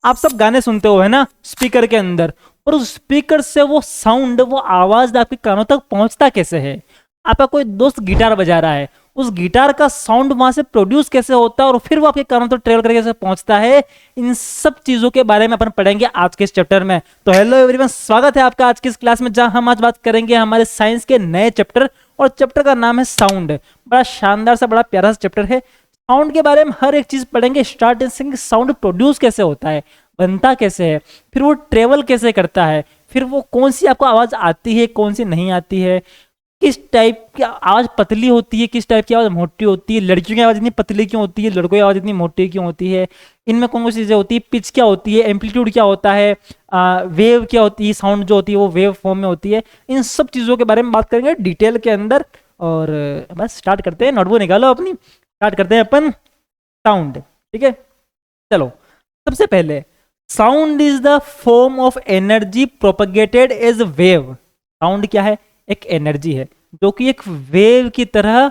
आप सब गाने सुनते हो है ना स्पीकर के अंदर, और उस स्पीकर से वो साउंड, वो आवाज आपके कानों तक पहुंचता कैसे है? आपका कोई दोस्त गिटार बजा रहा है, उस गिटार का साउंड वहां से प्रोड्यूस कैसे होता है और फिर वो आपके कानों तक ट्रेवल करके कैसे पहुंचता है, इन सब चीजों के बारे में अपन पढ़ेंगे आज के इस चैप्टर में। तो हेलो एवरीवन, स्वागत है आपका आज की इस क्लास में, जहां हम आज बात करेंगे हमारे साइंस के नए चैप्टर, और चैप्टर का नाम है साउंड। बड़ा शानदार सा, बड़ा प्यारा सा चैप्टर है। साउंड के बारे में हर एक चीज पढ़ेंगे, स्टार्टिंग से साउंड प्रोड्यूस कैसे होता है, बनता कैसे है, फिर वो ट्रेवल कैसे करता है, फिर वो कौन सी आपको आवाज आती है, कौन सी नहीं आती है, किस टाइप की आवाज पतली होती है, किस टाइप की आवाज मोटी होती है, लड़कियों की आवाज इतनी पतली क्यों होती है, लड़कों की आवाज इतनी मोटी क्यों होती है, इनमें कौन कौन सी चीजें होती है, पिच क्या होती है, एम्पलीट्यूड क्या होता है, वेव क्या होती है, साउंड जो होती है वो वेव फॉर्म में होती है। इन सब चीजों के बारे में बात करेंगे डिटेल के अंदर। और बस स्टार्ट करते हैं, नोटबुक निकालो अपनी, स्टार्ट करते हैं अपन साउंड। ठीक है, चलो। सबसे पहले, sound is the form of energy propagated as wave. Sound क्या है? एक एनर्जी है जो कि एक वेव की तरह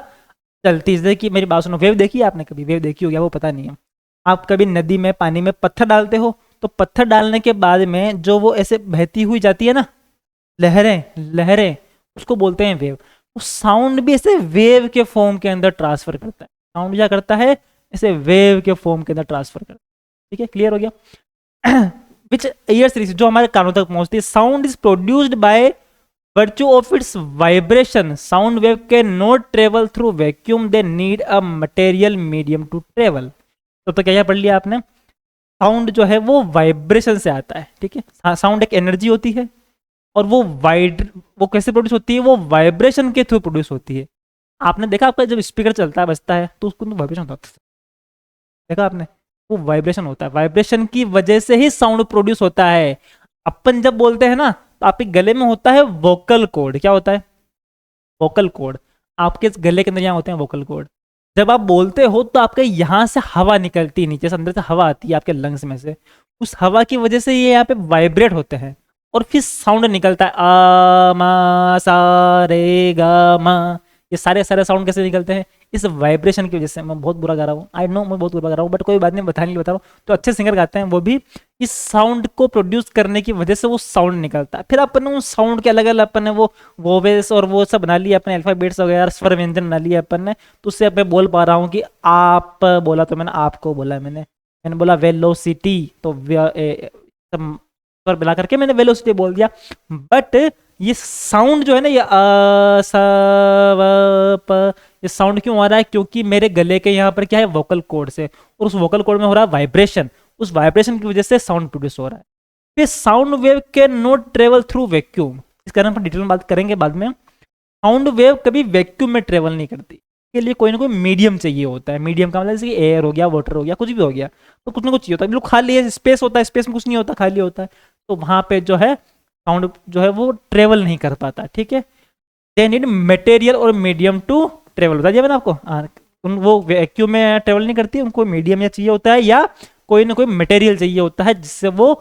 चलती है। जैसे कि मेरी बात सुनो, वेव देखी है आपने? कभी वेव देखी होगी, वो पता नहीं है। आप कभी नदी में, पानी में पत्थर डालते हो, तो पत्थर डालने के बाद में जो वो ऐसे बहती हुई जाती है ना, लहरें लहरें, उसको बोलते हैं वेव। तो साउंड भी ऐसे वेव के फॉर्म के अंदर ट्रांसफर करता है। साउंड क्या करता है? ऐसे वेव के फॉर्म के अंदर ट्रांसफर करता है। ठीक है, क्लियर हो गया? विच ईयर सीरीज, जो हमारे कानों तक पहुंचती है। Sound is produced bye virtue of its vibration. Sound wave cannot travel through vacuum. They need a material medium to travel. तो क्या पढ़ लिया आपने? साउंड जो है वो वाइब्रेशन से आता है। ठीक है, साउंड एक एनर्जी होती है, और वो कैसे प्रोड्यूस होती है? वो वाइब्रेशन के थ्रू प्रोड्यूस होती है। आपने देखा, आपका जब स्पीकर चलता है, बजता है, तो उसको वाइब्रेशन होता है। देखा आपने? वो वाइब्रेशन होता है, वाइब्रेशन की वजह से ही साउंड प्रोड्यूस होता है। अपन जब बोलते हैं ना, तो आपके गले में होता है वोकल कॉर्ड। क्या होता है? Vocal cord. आपके गले के अंदर यहाँ होते हैं वोकल कॉर्ड। जब आप बोलते हो तो आपके यहाँ से हवा निकलती है, नीचे से अंदर से हवा आती है आपके लंग्स में से। उस हवा की वजह से ये यहाँ पे वाइब्रेट होते हैं, और फिर साउंड निकलता है, आ मा सा रे गा मा। ये सारे सारे साउंड कैसे निकलते हैं? इस वाइब्रेशन की वजह से। मैं बहुत बुरा गा रहा हूँ, आई नो, मैं बहुत बुरा गा रहा हूँ, बट कोई बात नहीं, बता नहीं बता रहा हूँ। तो अच्छे सिंगर गाते हैं वो भी, इस साउंड को प्रोड्यूस करने की वजह से वो साउंड निकलता है। फिर अपन ने उस साउंड के अलग अलग अपन ने वो वोवेल्स और वो सब बना लिया, अपने अल्फाबेट्स वगैरह, स्वर व्यंजन बना लिया अपन ने। तो उससे अब मैं बोल पा रहा हूँ कि आप बोला तो मैंने आपको बोला, मैंने बोला वेलोसिटी, तो स्वर मिला करके मैंने वेलोसिटी बोल दिया। बट ये साउंड जो है ना, ये अ स व प, ये साउंड क्यों आ रहा है? क्योंकि मेरे गले के यहाँ पर क्या है? वोकल कॉर्ड से, और उस वोकल कॉर्ड में हो रहा है वाइब्रेशन। उस वाइब्रेशन की वजह से साउंड प्रोड्यूस हो रहा है। फिर sound wave can not travel through vacuum. इस कारण पर डिटेल में बात करेंगे बाद में। साउंड वेव कभी वैक्यूम में ट्रेवल नहीं करती। के लिए कोई ना कोई मीडियम चाहिए होता है। मीडियम का मतलब जैसे कि एयर हो गया, वाटर हो गया, कुछ भी हो गया, तो कुछ ना कुछ चाहिए होता है। बिल्कुल खाली है, स्पेस होता है, स्पेस में कुछ नहीं होता, खाली होता है, तो वहां पे जो है साउंड जो है वो ट्रेवल नहीं कर पाता। ठीक है, दे नीड मटेरियल और मीडियम टू ट्रेवल। बता दिया मैंने आपको। वो वैक्यूम में ट्रेवल नहीं करती, उनको मीडियम या चाहिए होता है, या कोई ना कोई मटेरियल चाहिए होता है जिससे वो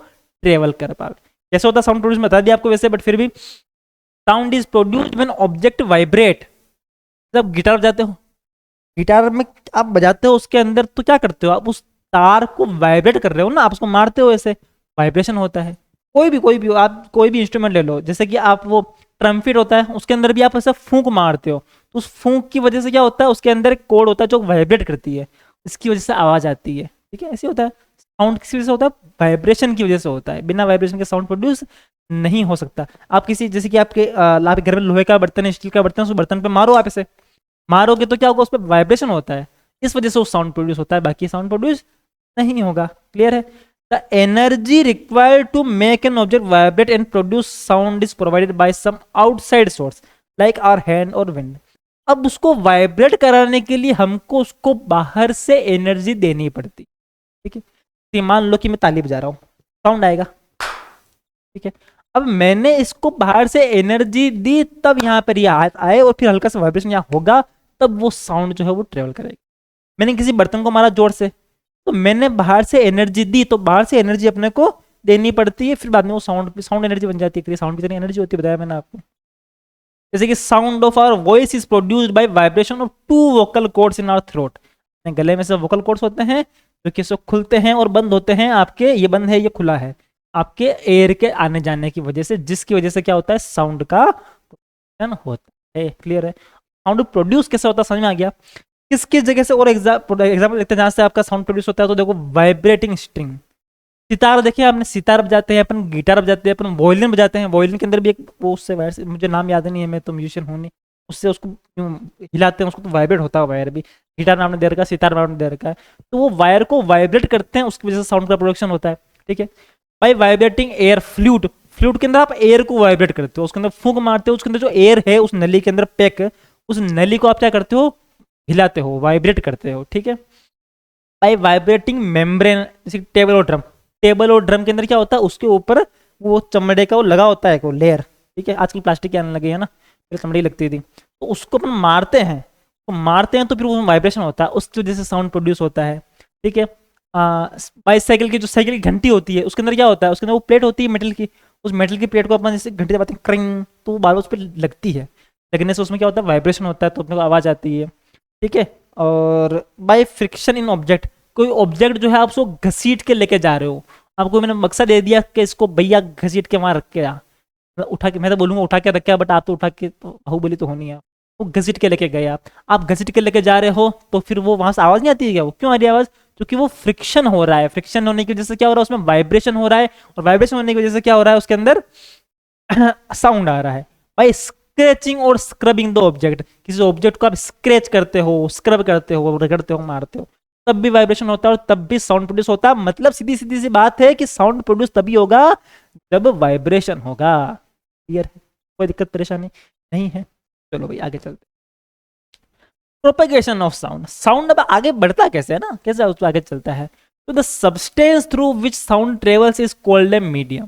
ट्रेवल कर पाए। कैसे होता है साउंड प्रोड्यूस, बता दिया आपको वैसे, बट फिर भी sound is produced when object vibrate. जब गिटार बजाते हो, गिटार में आप बजाते हो, उसके अंदर तो क्या करते हो? आप उस तार को वाइब्रेट कर रहे हो ना, आप उसको मारते हो, ऐसे वाइब्रेशन होता है। कोई भी आप कोई भी इंस्ट्रूमेंट ले लो, जैसे कि आप वो ट्रम्पेट होता है, उसके अंदर भी आप ऐसा फूंक मारते हो, तो उस फूंक की वजह से क्या होता है? उसके अंदर एक कोड होता है जो वाइब्रेट करती है, इसकी वजह से आवाज आती है। ठीक है, ऐसे होता है। साउंड किस वजह से होता है? वाइब्रेशन की वजह से होता है। बिना वाइब्रेशन के साउंड प्रोड्यूस नहीं हो सकता। आप किसी, जैसे कि आपके घर में लोहे का बर्तन है, स्टील का बर्तन है, उस बर्तन पे मारो, आप ऐसे मारोगे तो क्या होगा? उस पर वाइब्रेशन होता है, इस वजह से वो साउंड प्रोड्यूस होता है, बाकी साउंड प्रोड्यूस नहीं होगा। क्लियर है? The energy required to make an object vibrate and produce sound is provided by some outside source like our hand और विंड। अब उसको वाइब्रेट कराने के लिए हमको उसको बाहर से एनर्जी देनी पड़ती। ठीक है, तो मान लो कि मैं ताली बजा रहा हूँ, साउंड आएगा। ठीक है, अब मैंने इसको बाहर से एनर्जी दी, तब यहाँ पर ये आए और फिर हल्का सा वाइब्रेशन यहाँ होगा, तब वो साउंड जो है वो ट्रेवल करेगी। मैंने किसी बर्तन को मारा जोर से, तो मैंने बाहर से एनर्जी दी, तो बाहर से एनर्जी अपने को देनी पड़ती है, फिर बाद में वो साउंड एनर्जी बन जाती है। साउंड की तरह एनर्जी होती है, बताया मैंने आपको। जैसे कि sound of our voice is produced by vibration of two vocal cords in our throat. गले में से वोकल कॉर्ड्स होते हैं, जो कि इसको खुलते हैं और बंद होते हैं आपके, ये बंद है ये खुला है, आपके एयर के आने जाने की वजह से, जिसकी वजह से क्या होता है, साउंड का प्रोडक्शन होता है। क्लियर है? साउंड प्रोड्यूस कैसे होता है समझ में आ गया? किस किस जगह से, और एग्जाम्पल देखते हैं जहां से आपका साउंड प्रोड्यूस होता है। तो देखो वाइब्रेटिंग स्ट्रिंग, सितार देखिए आपने, सितार बजाते हैं अपन, गिटार बजाते हैं अपन, वॉयलिन बजाते हैं, वॉयलिन के अंदर भी एक वो उससे वायर से, मुझे नाम याद नहीं है, मैं तो म्यूजिशियन हूँ नहीं, उससे उसको हिलाते हैं उसको तो वाइब्रेट होता है वायर भी। गिटार में आपने दे रखा है, सितार में आपने दे रखा है, तो वो वायर को वाइब्रेट करते हैं, उसकी वजह से साउंड का प्रोडक्शन होता है। ठीक है, by vibrating air, flute, flute के अंदर आप एयर को वाइब्रेट करते हो, उसके अंदर फूंक मारते हो, उसके अंदर जो एयर है उस नली के अंदर पैक, उस नली को आप क्या करते हो, हिलाते हो, वाइब्रेट करते हो। ठीक है, बाई वाइब्रेटिंग मेम्ब्रेन, जैसे टेबल और ड्रम, टेबल और ड्रम के अंदर क्या होता है, उसके ऊपर वो चमड़े का वो लगा होता है, वो लेयर। ठीक है, आजकल प्लास्टिक के आने लगे है ना, पहले चमड़ी लगती थी, तो उसको अपन मारते हैं, तो मारते हैं तो फिर वो वाइब्रेशन होता है, उसकी वजह से साउंड प्रोड्यूस होता है। ठीक है, बाईसाइकिल की जो साइकिल की घंटी होती है, उसके अंदर क्या होता है, उसके अंदर वो प्लेट होती है मेटल की, उस मेटल की प्लेट को अपन जैसे घंटी दबाते हैं क्रिंग, तो वो बार बार उस पर लगती है, लगने से उसमें क्या होता है, वाइब्रेशन होता है, तो अपने को आवाज़ आती है। ठीक है, और बाय फ्रिक्शन इन ऑब्जेक्ट, कोई ऑब्जेक्ट जो है आप उसको घसीट के लेके जा रहे हो, आपको मैंने मकसद दे दिया कि इसको भैया घसीट के वहां रख के आ, मतलब उठा के, मैं तो बोलूंगा उठा के रख के, बट आप तो उठा के तो बाहुबली तो होनी है, वो घसीट के लेके गए आप घसीट के लेके जा रहे हो, तो फिर वो वहां से आवाज नहीं आती है क्या? वो क्यों आ रही है आवाज? क्योंकि वो फ्रिक्शन हो रहा है, फ्रिक्शन होने की वजह से क्या हो रहा है, उसमें वाइब्रेशन हो रहा है, और वाइब्रेशन होने की वजह से क्या हो रहा है, उसके अंदर साउंड आ रहा है। भाई स्क्रैचिंग और स्क्रबिंग दो ऑब्जेक्ट, किसी ऑब्जेक्ट को आप स्क्रैच करते हो, स्क्रब करते हो, रगड़ते हो, मारते हो, तब भी वाइब्रेशन होता है और तब भी साउंड प्रोड्यूस होता है। मतलब सीधी सीधी सी बात है कि साउंड प्रोड्यूस तभी होगा जब वाइब्रेशन होगा। क्लियर है? कोई दिक्कत परेशानी नहीं है? चलो भाई आगे चलते। प्रोपेगेशन ऑफ साउंड, साउंड अब आगे बढ़ता कैसे है ना, कैसे उसको आगे चलता है, तो the substance through which sound travels is called a medium.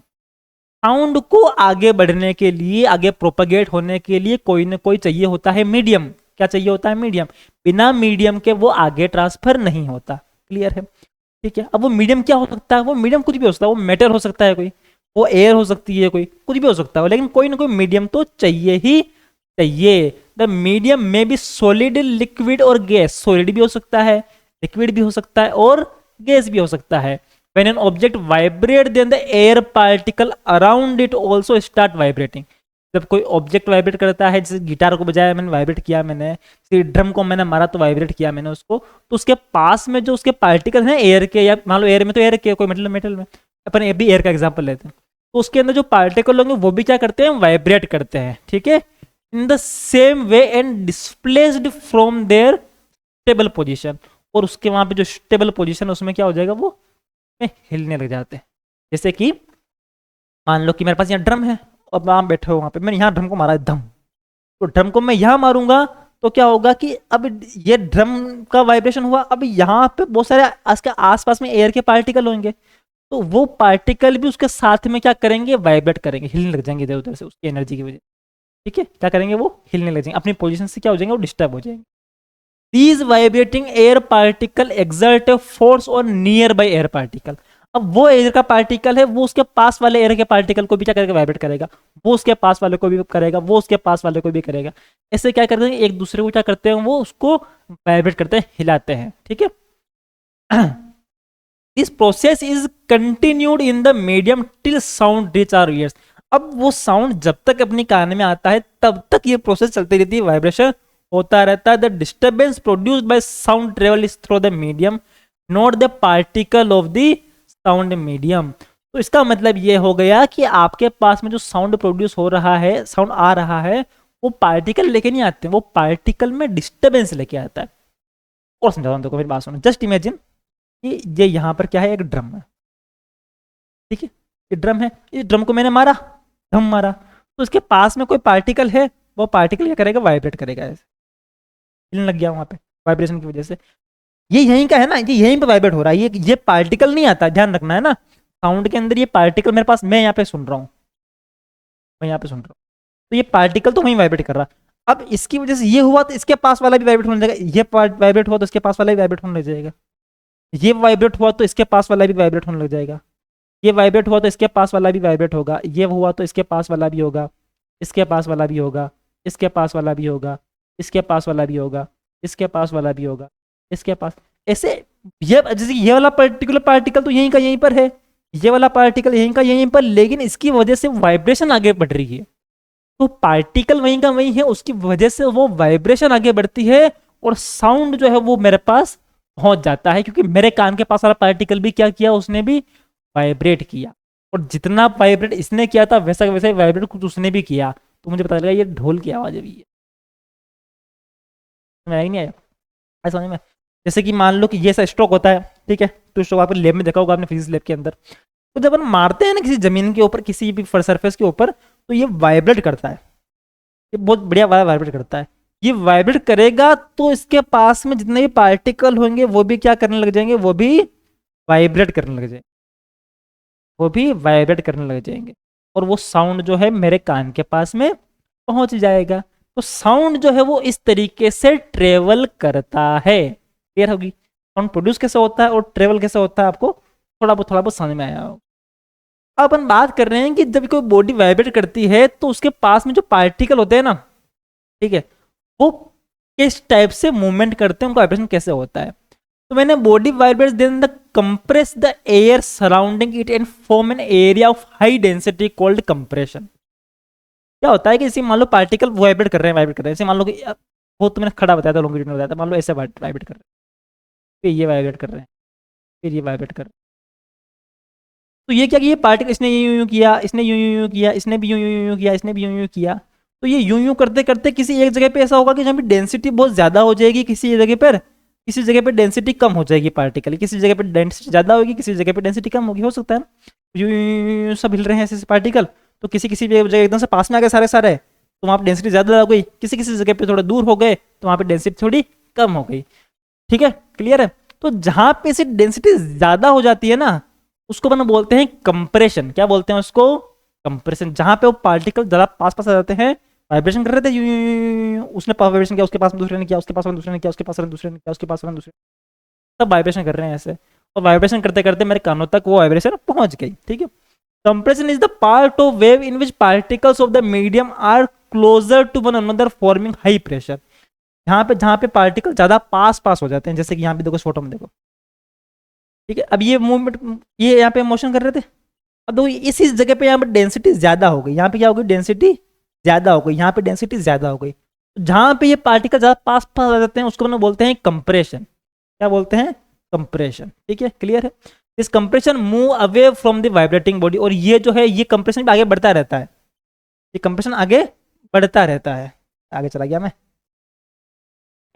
Sound को आगे बढ़ने के लिए, आगे प्रोपेगेट होने के लिए कोई ना कोई चाहिए होता है मीडियम। क्या चाहिए होता है? मीडियम। बिना मीडियम के वो आगे ट्रांसफर नहीं होता। क्लियर है? ठीक है, अब वो मीडियम क्या हो सकता है? वो मीडियम कुछ भी हो सकता है, वो मेटल हो सकता है, कोई वो एयर हो सकती है, कोई कुछ भी हो सकता है, लेकिन कोई ना कोई मीडियम तो चाहिए ही चाहिए। द मीडियम में भी सॉलिड, लिक्विड और गैस, सॉलिड भी हो सकता है, लिक्विड भी हो सकता है और गैस भी हो सकता है। When an object vibrate, then the air particle around it also start vibrating. जब कोई ऑब्जेक्ट वाइब्रेट करता है, जैसे गिटार को बजाया मैंने, वाइब्रेट किया मैंने, ड्रम को मैंने मारा तो वाइब्रेट किया मैंने उसको, तो उसके पास में जो उसके पार्टिकल हैं एयर के, या मान लो एयर में तो एयर के, कोई मेटल मेटल में, अपन ये भी एयर का एग्जांपल लेते हैं, तो उसके अंदर जो पार्टिकल होंगे वो भी क्या करते हैं? वाइब्रेट करते हैं। ठीक है, in the same way and displaced from their stable position, और उसके वहां पे जो स्टेबल पोजिशन उसमें क्या हो जाएगा, वो में हिलने लग जाते हैं। जैसे कि मान लो कि मेरे पास यहाँ ड्रम है और आप बैठे हो वहां पे, मैंने यहाँ ड्रम को मारा है धम, तो ड्रम को मैं यहाँ मारूंगा तो क्या होगा कि अब ये ड्रम का वाइब्रेशन हुआ, अब यहाँ पे बहुत सारे इसके आसपास में एयर के पार्टिकल होंगे, तो वो पार्टिकल भी उसके साथ में क्या करेंगे? वाइब्रेट करेंगे, हिलने लग जाएंगे इधर उधर से उसकी एनर्जी की वजह। ठीक है, क्या करेंगे? वो हिलने लग जाएंगे, अपनी पोजीशन से क्या हो जाएंगे? वो डिस्टर्ब हो जाएंगे। These vibrating air particle exert a force on nearby air particle. अब वो एयर का पार्टिकल है, वो उसके पास वाले एयर के पार्टिकल को भी क्या करेगा? वाइब्रेट करेगा, वो उसके पास वाले को भी करेगा, वो उसके पास वाले को भी करेगा। ऐसे क्या करते हैं? एक दूसरे को क्या करते हैं? वो उसको वाइब्रेट करते हैं, हिलाते हैं। ठीक है, this process is continued in the medium till sound reach our ears. अब वो साउंड जब तक अपनी कान में आता है तब तक ये प्रोसेस चलती रहती है, वाइब्रेशन होता रहता है। The disturbance produced by sound travel is through the medium, not the particle of the sound medium. तो इसका मतलब ये हो गया कि आपके पास में जो साउंड प्रोड्यूस हो रहा है, साउंड आ रहा है, वो पार्टिकल लेके नहीं आते, वो पार्टिकल में डिस्टर्बेंस लेके आता है। और समझाता हूं, देखो मेरी बात सुनो। जस्ट इमेजिन कि ये यहाँ पर क्या है? एक ड्रम है। ठीक है, ये ड्रम है, इस ड्रम को मैंने मारा, धम मारा, तो इसके पास में कोई पार्टिकल है, वो पार्टिकल क्या करेगा? वाइब्रेट करेगा, ऐसे हिलने लग गया वहां पे वाइब्रेशन की वजह से। ये यहीं का है ना, ये यहीं पे वाइब्रेट हो रहा है, ये पार्टिकल नहीं आता, ध्यान रखना है ना। साउंड के अंदर ये पार्टिकल मेरे पास, मैं यहाँ पे सुन रहा हूँ, मैं यहाँ पे सुन रहा हूँ, तो ये पार्टिकल तो वहीं वाइब्रेट कर रहा। अब इसकी वजह से ये हुआ तो इसके पास वाला भी वाइब्रेट होने लगेगा, ये वाइब्रेट हुआ तो इसके पास वाला भी वाइब्रेट होने लग जाएगा, ये वाइब्रेट हुआ तो इसके पास वाला भी वाइब्रेट होने लग जाएगा, ये वाइब्रेट हुआ तो इसके पास वाला भी वाइब्रेट होगा, ये हुआ तो इसके पास वाला भी होगा, इसके पास वाला भी होगा, इसके पास वाला भी होगा, इसके पास वाला भी होगा, इसके पास वाला भी होगा, इसके पास, ऐसे ये जैसे ये वाला पर्टिकुलर पार्टिकल तो यहीं का यहीं पर है, ये वाला पार्टिकल यहीं का यहीं पर, लेकिन इसकी वजह से वाइब्रेशन आगे बढ़ रही है। तो पार्टिकल वहीं का वहीं है, उसकी वजह से वो वाइब्रेशन आगे बढ़ती है और साउंड जो है वो मेरे पास पहुंच जाता है, क्योंकि मेरे कान के पास वाला पार्टिकल भी क्या किया, उसने भी वाइब्रेट किया। और जितना वाइब्रेट इसने किया था वैसा वैसे वाइब्रेट कुछ उसने भी किया, तो मुझे पता लगा ये ढोल की आवाज भी है। समझ आई नहीं आया? ऐसा समझ में? जैसे कि मान लो कि ये सा स्ट्रोक होता है, ठीक है, तो स्ट्रोक आपने लैब में देखा होगा, आपने फिजिक्स लैब के अंदर। तो जब अपन मारते हैं ना किसी जमीन के ऊपर, किसी भी सरफेस के ऊपर, तो ये वाइब्रेट करता है, ये बहुत बढ़िया वाला वाइब्रेट करता है। ये वाइब्रेट करेगा तो इसके पास में जितने भी पार्टिकल होंगे वो भी क्या करने लग जाएंगे, वो भी वाइब्रेट करने लग जाएंगे, वो भी वाइब्रेट करने लग जाएंगे, और वो साउंड जो है मेरे कान के पास में पहुंच जाएगा। तो साउंड जो है वो इस तरीके से ट्रेवल करता है। क्लियर होगी? साउंड प्रोड्यूस कैसे होता है और ट्रेवल कैसे होता है, आपको थोड़ा बहुत समझ में आया हो। अब अपन बात कर रहे हैं कि जब कोई बॉडी वाइब्रेट करती है तो उसके पास में जो पार्टिकल होते हैं ना, ठीक है, वो किस टाइप से मूवमेंट करते हैं, उनका वाइब्रेशन कैसे होता है। तो मैंने body vibrates then the compress the air surrounding it and form an area of high density called compression. क्या होता है कि इसी मान लो पार्टिकल वाइब्रेट कर रहे हैं, वाइब्रेट कर रहे हैं, इसे मान लो कि वो तो मैंने खड़ा बताया था, लॉन्गिट्यूड बताया था, मान लो ऐसे वाइब्रेट कर रहे हैं, फिर ये वाइब्रेट कर रहे हैं, फिर ये वाइब्रेट कर रहे हैं। तो ये क्या कि ये पार्टिकल इसने यूं यूं किया, इसने यूं यूं यूं किया, इसने भी यूं यूं यूं किया, इसने भी यूं यूं किया। तो ये यूं यूं करते करते किसी एक जगह पे ऐसा होगा कि जहाँ पे डेंसिटी बहुत ज्यादा हो जाएगी, किसी जगह पर डेंसिटी कम हो जाएगी पार्टिकल, किसी जगह पे डेंसिटी ज्यादा होगी, किसी जगह पे डेंसिटी कम होगी, हो सकता है ना। यूं यूं यूं यूं सब हिल रहे हैं ऐसे पार्टिकल, तो किसी किसी जगह एकदम से पास में आ गए सारे सारे, तो वहाँ पे डेंसिटी ज्यादा हो गई, किसी किसी जगह पे थोड़ा दूर हो गए तो वहाँ पे डेंसिटी थोड़ी कम हो गई। ठीक है, क्लियर है? तो जहाँ पे से डेंसिटी ज्यादा हो जाती है ना, उसको अपन बोलते हैं कंप्रेशन। क्या बोलते हैं उसको? कंप्रेशन। जहां पे वो पार्टिकल ज्यादा पास पास आ जाते हैं, वाइब्रेशन कर रहे थे, उसने वाइब्रेशन किया, उसके पास में दूसरे ने किया, उसके पास में दूसरे ने किया, उसके पास में दूसरे ने किया, उसके पास में दूसरे, सब वाइब्रेशन कर रहे हैं ऐसे, और वाइब्रेशन करते करते मेरे कानों तक वो वाइब्रेशन पहुंच गई। ठीक है, compression is the part of wave in which particles of the medium are closer to one another forming high pressure. जहां पे पार्टिकल ज्यादा पास पास हो जाते हैं, जैसे कि यहाँ पे देखो, फोटो में देखो, ठीक है। अब ये मूवमेंट, ये यहाँ पे मोशन कर रहे थे, अब देखो इसी जगह पे यहाँ पे डेंसिटी ज्यादा हो गई, यहाँ पे क्या हो गई, डेंसिटी ज्यादा हो गई, यहाँ पे डेंसिटी ज्यादा हो गई। तो जहाँ पे ये पार्टिकल ज्यादा पास पास आ जाते हैं उसको हम बोलते हैं कंप्रेशन। क्या बोलते हैं? कंप्रेशन। ठीक है, क्लियर है? इस compression move away from the vibrating body, और ये जो है ये कंप्रेशन भी आगे बढ़ता रहता है, ये कंप्रेशन आगे बढ़ता रहता है। आगे चला गया मैं,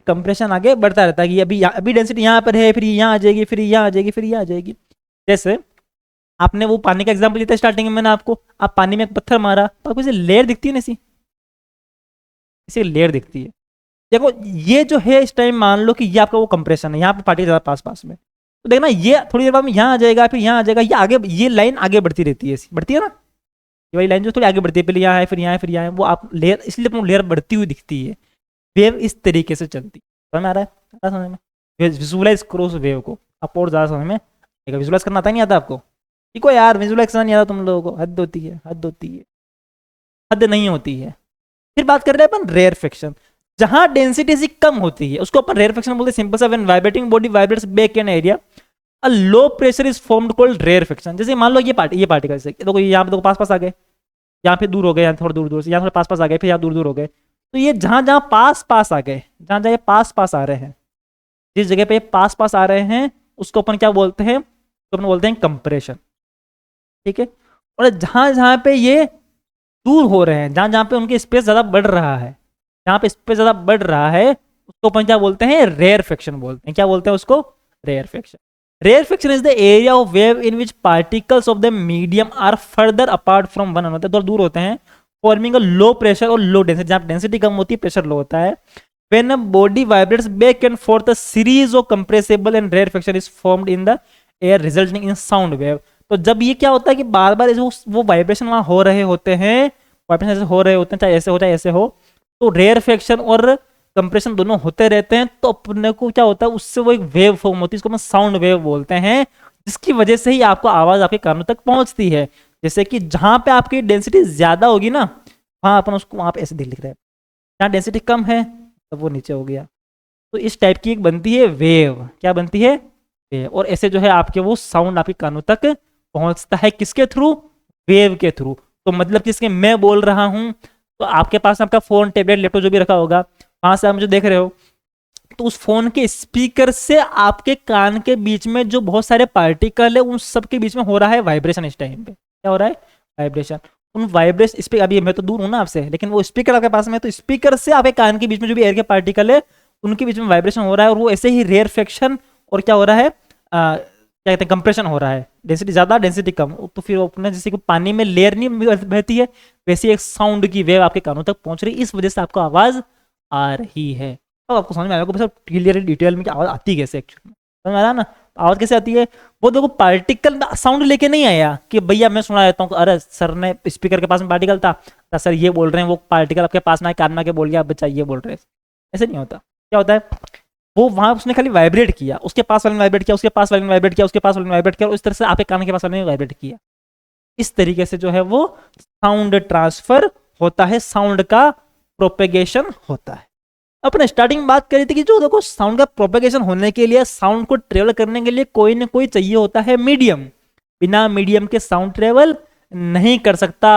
कंप्रेशन आगे बढ़ता रहता है कि अभी डेंसिटी यहाँ पर है, फिर यहाँ आ जाएगी, फिर यहाँ आ जाएगी, फिर यहाँ आ जाएगी। जैसे आपने वो पानी का एग्जांपल दिया था स्टार्टिंग में मैंने आपको, आप पानी में एक पत्थर मारा तो आपको इसे लेयर दिखती है ना, इसी लेयर दिखती है। देखो ये जो है इस टाइम मान लो कि ये आपका वो कंप्रेशन है, यहाँ पे पार्टिकल ज्यादा पास पास में, तो देखना ये थोड़ी देर बाद में यहाँ आ जाएगा, फिर यहाँ आ जाएगा, ये आगे, ये लाइन आगे बढ़ती रहती है, बढ़ती है ना, ये वाली लाइन जो थोड़ी आगे बढ़ती है, पहले यहाँ है, फिर यहाँ है, फिर यहाँ है, वो आप लेयर, इसलिए आपको लेयर बढ़ती हुई दिखती है। वेव इस तरीके से चलती है। समझ में आ रहा है? समझ में? विजुअलाइज करो उस वेव को, आपको और ज्यादा समझ में आएगा। विजुअलाइज करना आता नहीं आता आपको? ठीक हो यार, विजुअलाइज करना नहीं आता तुम लोगों को? हद होती है, हद होती है, हद नहीं होती है। फिर बात कर रहे हैं अपन रेयर फ्रिक्शन, जहां डेंसिटी से कम होती है उसको अपन रेयर फ्रिक्शन बोलते हैं। सिंपल सा, when vibrating body vibrates back an area a low pressure is formed called rarefaction. जैसे मान लो ये पार्टिकल से देखो, यहाँ पे देखो पास पास आ गए, यहाँ पे दूर हो गए, यहाँ थोड़ा दूर दूर से, यहाँ थोड़ा पास पास आ गए, फिर यहाँ दूर दूर हो गए। तो ये जहां जहां पास पास आ गए, जहां जहां ये पास पास आ रहे हैं, जिस जगह पे ये पास पास आ रहे हैं उसको अपन क्या बोलते हैं? तो अपन बोलते हैं कंप्रेशन। ठीक है, और जहां जहां पे ये दूर हो रहे हैं, जहां जहां पे उनकी स्पेस ज्यादा बढ़ रहा है, जहां पे स्पेस ज्यादा बढ़ रहा है उसको अपन क्या बोलते हैं? रेयर फ्रिक्शन बोलते हैं। क्या बोलते हैं उसको? Rarefaction. Rarefaction is the area of wave in which particles of the medium are further apart from one another, थोड़ा दूर होते हैं, फॉर्मिंग अ लो प्रेशर और लो डेंसिटी। जहां डेंसिटी कम होती है, प्रेशर लो होता है। When a body vibrates back and forth, a series of compressible and rare friction is formed in the air, resulting in sound wave. तो जब ये क्या होता है कि बार बार वो वाइब्रेशन वहां हो रहे होते हैं, वाइब्रेशन ऐसे हो रहे होते हैं, चाहे ऐसे हो चाहे ऐसे हो, तो रेयर फ्रिक्शन और कंप्रेशन दोनों होते रहते हैं, तो अपने को क्या होता है, उससे वो एक वेव फॉर्म होती है, इसको हम साउंड वेव बोलते हैं, जिसकी वजह से ही आपको आवाज आपके कानों तक पहुंचती है। जैसे कि जहां पे आपकी डेंसिटी ज्यादा होगी ना, वहां अपन उसको वहां पे ऐसे लिख रहे हैं, जहां डेंसिटी कम है तब वो नीचे हो गया। तो इस टाइप की एक बनती है वेव। क्या बनती है? वेव, और ऐसे जो है आपके वो साउंड आपके कानों तक पहुंचता है किसके थ्रू, वेव के थ्रू। तो मतलब जिसके मैं बोल रहा हूं, तो आपके पास आपका फोन, टैबलेट, लैपटॉप जो भी रखा होगा, वहां से आप मुझे देख रहे हो, तो उस फोन के स्पीकर से आपके कान के बीच में जो बहुत सारे पार्टिकल है उन सब के बीच में हो रहा है वाइब्रेशन। इस टाइम पे क्या हो रहा है, वाइब्रेशन। उन वाइब्रेशन इस पे, अभी मैं तो दूर हूं ना आपसे, लेकिन वो स्पीकर आपके पास में है, तो स्पीकर से आपके कान के बीच में जो भी एयर के पार्टिकल है उनके बीच में वाइब्रेशन हो रहा है, और वो ऐसे ही रेयर फ्रैक्शन, और क्या हो रहा है, क्या कहते हैं, कंप्रेशन हो रहा है, डेंसिटी ज्यादा डेंसिटी कम, तो फिर वो अपने जैसे कि पानी में लेयर नहीं बहती है, वैसे एक साउंड की वेव आपके कानों तक पहुंच रही है, इस वजह से आपको आवाज आ रही है। अब आपको समझ में आएगा बस क्लियर डिटेल में कि आवाज आती कैसे एक्चुअली में, समझ में आ रहा है ना, आवाज कैसे आती है। वो देखो पार्टिकल साउंड लेके नहीं आया कि भैया मैं सुना देता हूँ, अरे सर ने स्पीकर के पास में पार्टिकल था, तो सर ये बोल रहे हैं, वो पार्टिकल आपके पास ना कान में आके बोल गया बच्चा ये बोल रहे हैं, ऐसे नहीं होता। क्या होता है, वो वहां उसने खाली वाइब्रेट किया, उसके पास वाले ने वाइब्रेट किया, उसके पास वाले ने वाइब्रेट किया, उसके पास वाले ने वाइब्रेट किया, और इस तरह से आपके कान के पास वाले ने वाइब्रेट किया। इस तरीके से जो है वो साउंड ट्रांसफर होता है, साउंड का प्रोपेगेशन होता है। अपने स्टार्टिंग में बात करी थी कि जो देखो साउंड का प्रोपेगेशन होने के लिए, साउंड को ट्रेवल करने के लिए कोई ना कोई चाहिए होता है मीडियम, बिना मीडियम के साउंड ट्रेवल नहीं कर सकता।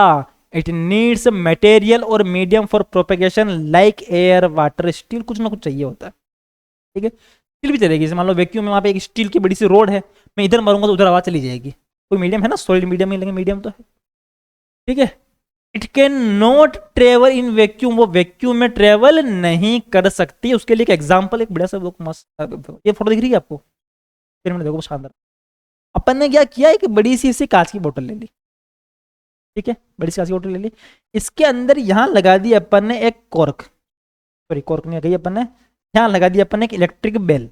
इट नीड्स मटेरियल और medium for propagation like air, water, steel, कुछ ना कुछ चाहिए होता है, ठीक है। स्टील भी चलेगी, जैसे मान लो वैक्यूम में वहाँ पे एक स्टील की बड़ी सी रोड है, मैं इधर मारूंगा तो उधर आवाज चली जाएगी, कोई मीडियम है ना, सॉलिड मीडियम ही, लेकिन मीडियम तो है, ठीक है। It can not travel in vacuum, वो वैक्यूम में ट्रेवल नहीं कर सकती। उसके लिए एक एग्जांपल, एक बड़ा सा वो मस्त, ये फोटो दिख रही है आपको, फिर मैंने देखो शानदार। अपन ने क्या किया, एक बड़ी सी इसी कांच की बोतल ले ली, ठीक है, बड़ी सी कांच की बोतल ले ली, इसके अंदर यहाँ लगा दी अपन ने एक कॉर्क, सॉरी कॉर्क नहीं लगाई अपन ने, यहाँ लगा दिया अपन ने एक इलेक्ट्रिक बेल,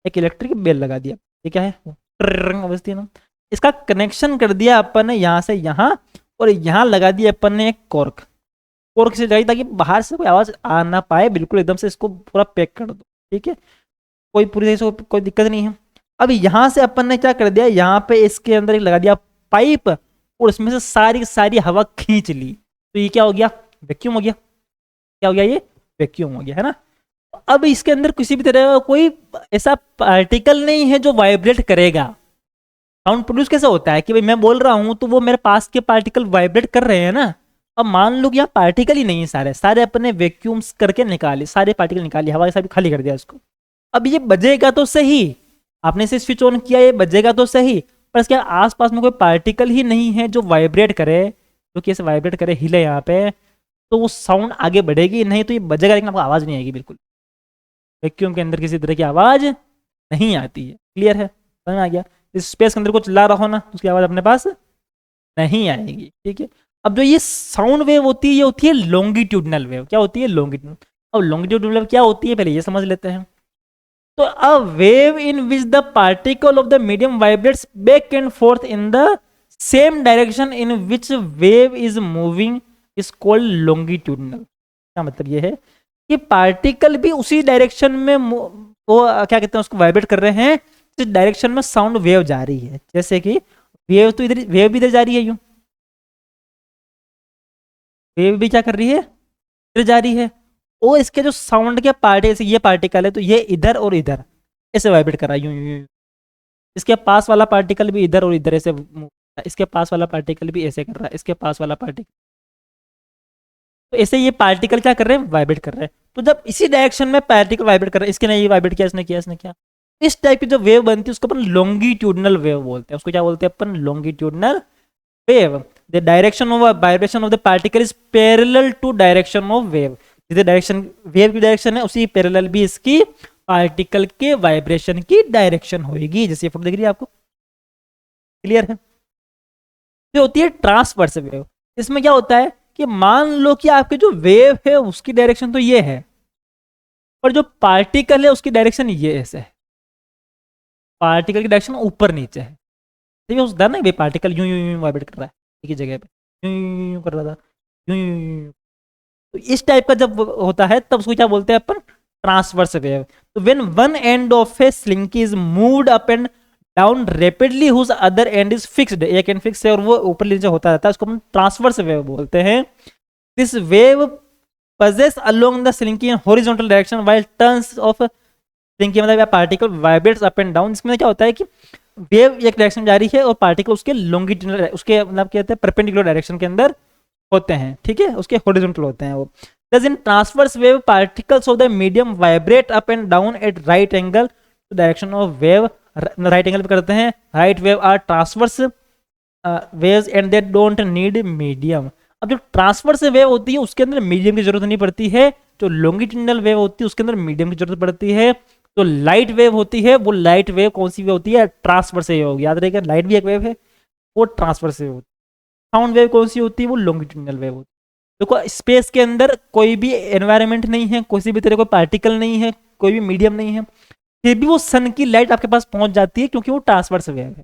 एक इलेक्ट्रिक बेल लगा दिया, ये क्या है, अवस्थी ना, इसका कनेक्शन कर दिया अपन ने यहाँ से यहाँ, और यहाँ लगा दिया अपन ने एक कॉर्क, कॉर्क से लगाई ताकि बाहर से कोई आवाज आ ना पाए, बिल्कुल एकदम से इसको पूरा पैक कर दो, ठीक है, कोई पूरी तरह से कोई दिक्कत नहीं है। अब यहाँ से अपन ने क्या कर दिया, यहाँ पे इसके अंदर एक लगा दिया पाइप, और उसमें से सारी सारी हवा खींच ली, तो ये क्या हो गया, वैक्यूम हो गया। क्या हो गया, ये वैक्यूम हो गया, है ना। अब इसके अंदर किसी भी तरह का कोई ऐसा पार्टिकल नहीं है जो वाइब्रेट करेगा। साउंड प्रोड्यूस कैसे होता है कि भाई मैं बोल रहा हूं तो वो मेरे पास के पार्टिकल वाइब्रेट कर रहे हैं ना। अब मान लो कि यहाँ पार्टिकल ही नहीं है, सारे सारे अपने वैक्यूम्स करके निकाले, सारे पार्टिकल निकाले, हवा के साथ खाली कर दिया इसको। अब ये बजेगा तो सही, आपने इसे स्विच ऑन किया, ये बजेगा तो सही, पर इसके आसपास में कोई पार्टिकल ही नहीं है जो वाइब्रेट करे, जो कि ऐसे वाइब्रेट करे, हिले यहाँ पे, तो वो साउंड आगे बढ़ेगी नहीं, तो ये बजेगा लेकिन आपको आवाज नहीं आएगी बिल्कुल। वैक्यूम के अंदर किसी तरह की आवाज नहीं आती है, क्लियर है, समझ में आ गया। इस स्पेस के अंदर कुछ ला रहा हो ना, उसकी आवाज अपने पास नहीं आएगी, ठीक है। अब जो ये साउंड वेव होती है, ये होती है लॉन्गिट्यूडनल वेव। क्या होती है, लॉन्गिट्यूडनल। अब लॉन्गिट्यूडनल वेव क्या होती है, पहले ये समझ लेते हैं। तो a wave in which the particle of the medium vibrates back and fourth in the same direction in which wave is moving is called longitudinal. क्या मतलब ये है कि पार्टिकल भी उसी डायरेक्शन में वो क्या कहते हैं उसको वाइब्रेट कर रहे हैं जिस डायरेक्शन में साउंड वेव जा रही है। जैसे कि वेव तो इधर, वेव भी इधर जा रही है, यूं वेव भी क्या कर रही है, इधर जा रही है, और इसके जो साउंड के पार्टिकल, ये पार्टिकल है तो ये इधर और इधर ऐसे वाइब्रेट कर रहा है, यूं यूं। इसके पास वाला पार्टिकल भी इधर और इधर ऐसे, इसके पास वाला पार्टिकल भी ऐसे कर रहा है, इसके पास वाला पार्टिकल, तो ऐसे ये पार्टिकल क्या कर रहे हैं, वाइब्रेट कर रहे हैं। तो जब इसी डायरेक्शन में पार्टिकल वाइब्रेट कर रहे हैं, इसके ने ये वाइब्रेट किया, इसने किया, इसने किया, इस टाइप की जो वेव बनती है उसको अपन लॉन्गिट्यूडनल वेव बोलते हैं। उसको क्या बोलते हैं अपन, longitudinal wave. The direction of vibration of the particle is parallel to direction of wave. जिस डायरेक्शन वेव की डायरेक्शन है उसी पैरेलल भी इसकी पार्टिकल के वाइब्रेशन की डायरेक्शन होगी। जैसे फोटो दिख रही है आपको, क्लियर है। तो होती है ट्रांसवर्स वेव। इसमें क्या होता है कि मान लो कि आपके जो वेव है उसकी डायरेक्शन तो ये है, पर जो पार्टिकल है उसकी डायरेक्शन ये ऐसे है, पार्टिकल की डायरेक्शन ऊपर नीचे है। ठीक है, उस ना भाई पार्टिकल यूं यूं यूं वाइब्रेट कर रहा है एक ही जगह पे, यूं यूं यूं कर रहा था, यूं यूं यूं। तो इस टाइप का जब होता है तब उसको क्या बोलते हैं अपन, ट्रांसवर्स वेव। तो when one end of a slinky is moved up and down rapidly whose other end is fixed, एक एंड फिक्स है और वो ऊपर नीचे होता रहता है, उसको हम ट्रांसवर्स वेव बोलते हैं। This wave possess along the slinky in horizontal direction while turns of spring की मतलब particle vibrates up and down. इसमें क्या होता है कि वेव एक डायरेक्शन में जा रही है और पार्टिकल उसके लॉन्गिट्यूडनल, उसके मतलब कहते हैं परपेंडिकुलर डायरेक्शन के अंदर होते हैं, ठीक है, उसके हॉरिजॉन्टल होते हैं वो। Thus in transverse wave particles of the medium vibrate up and down at right angle to direction of wave। Right angle पे करते हैं, right wave are transverse waves and they don't need medium. अब जो transverse wave होती है उसके अंदर medium की जरूरत नहीं पड़ती है, जो लॉन्गिट्यूडनल वेव होती है उसके अंदर मीडियम की जरूरत पड़ती है। तो लाइट वेव होती है, वो लाइट वेव कौन सी वेव होती है, ट्रांसवर्स वेव होगी, याद रहेगा, लाइट भी एक वेव है, वो ट्रांसवर्स वेव होती है। साउंड वेव कौन सी होती है, वो लॉन्गिट्यूडनल वेव होती है। देखो स्पेस के अंदर कोई भी एनवायरनमेंट नहीं है, किसी भी तरह कोई पार्टिकल नहीं है, कोई भी मीडियम नहीं है, फिर भी वो सन की लाइट आपके पास पहुंच जाती है क्योंकि वो ट्रांसवर्स वेव है।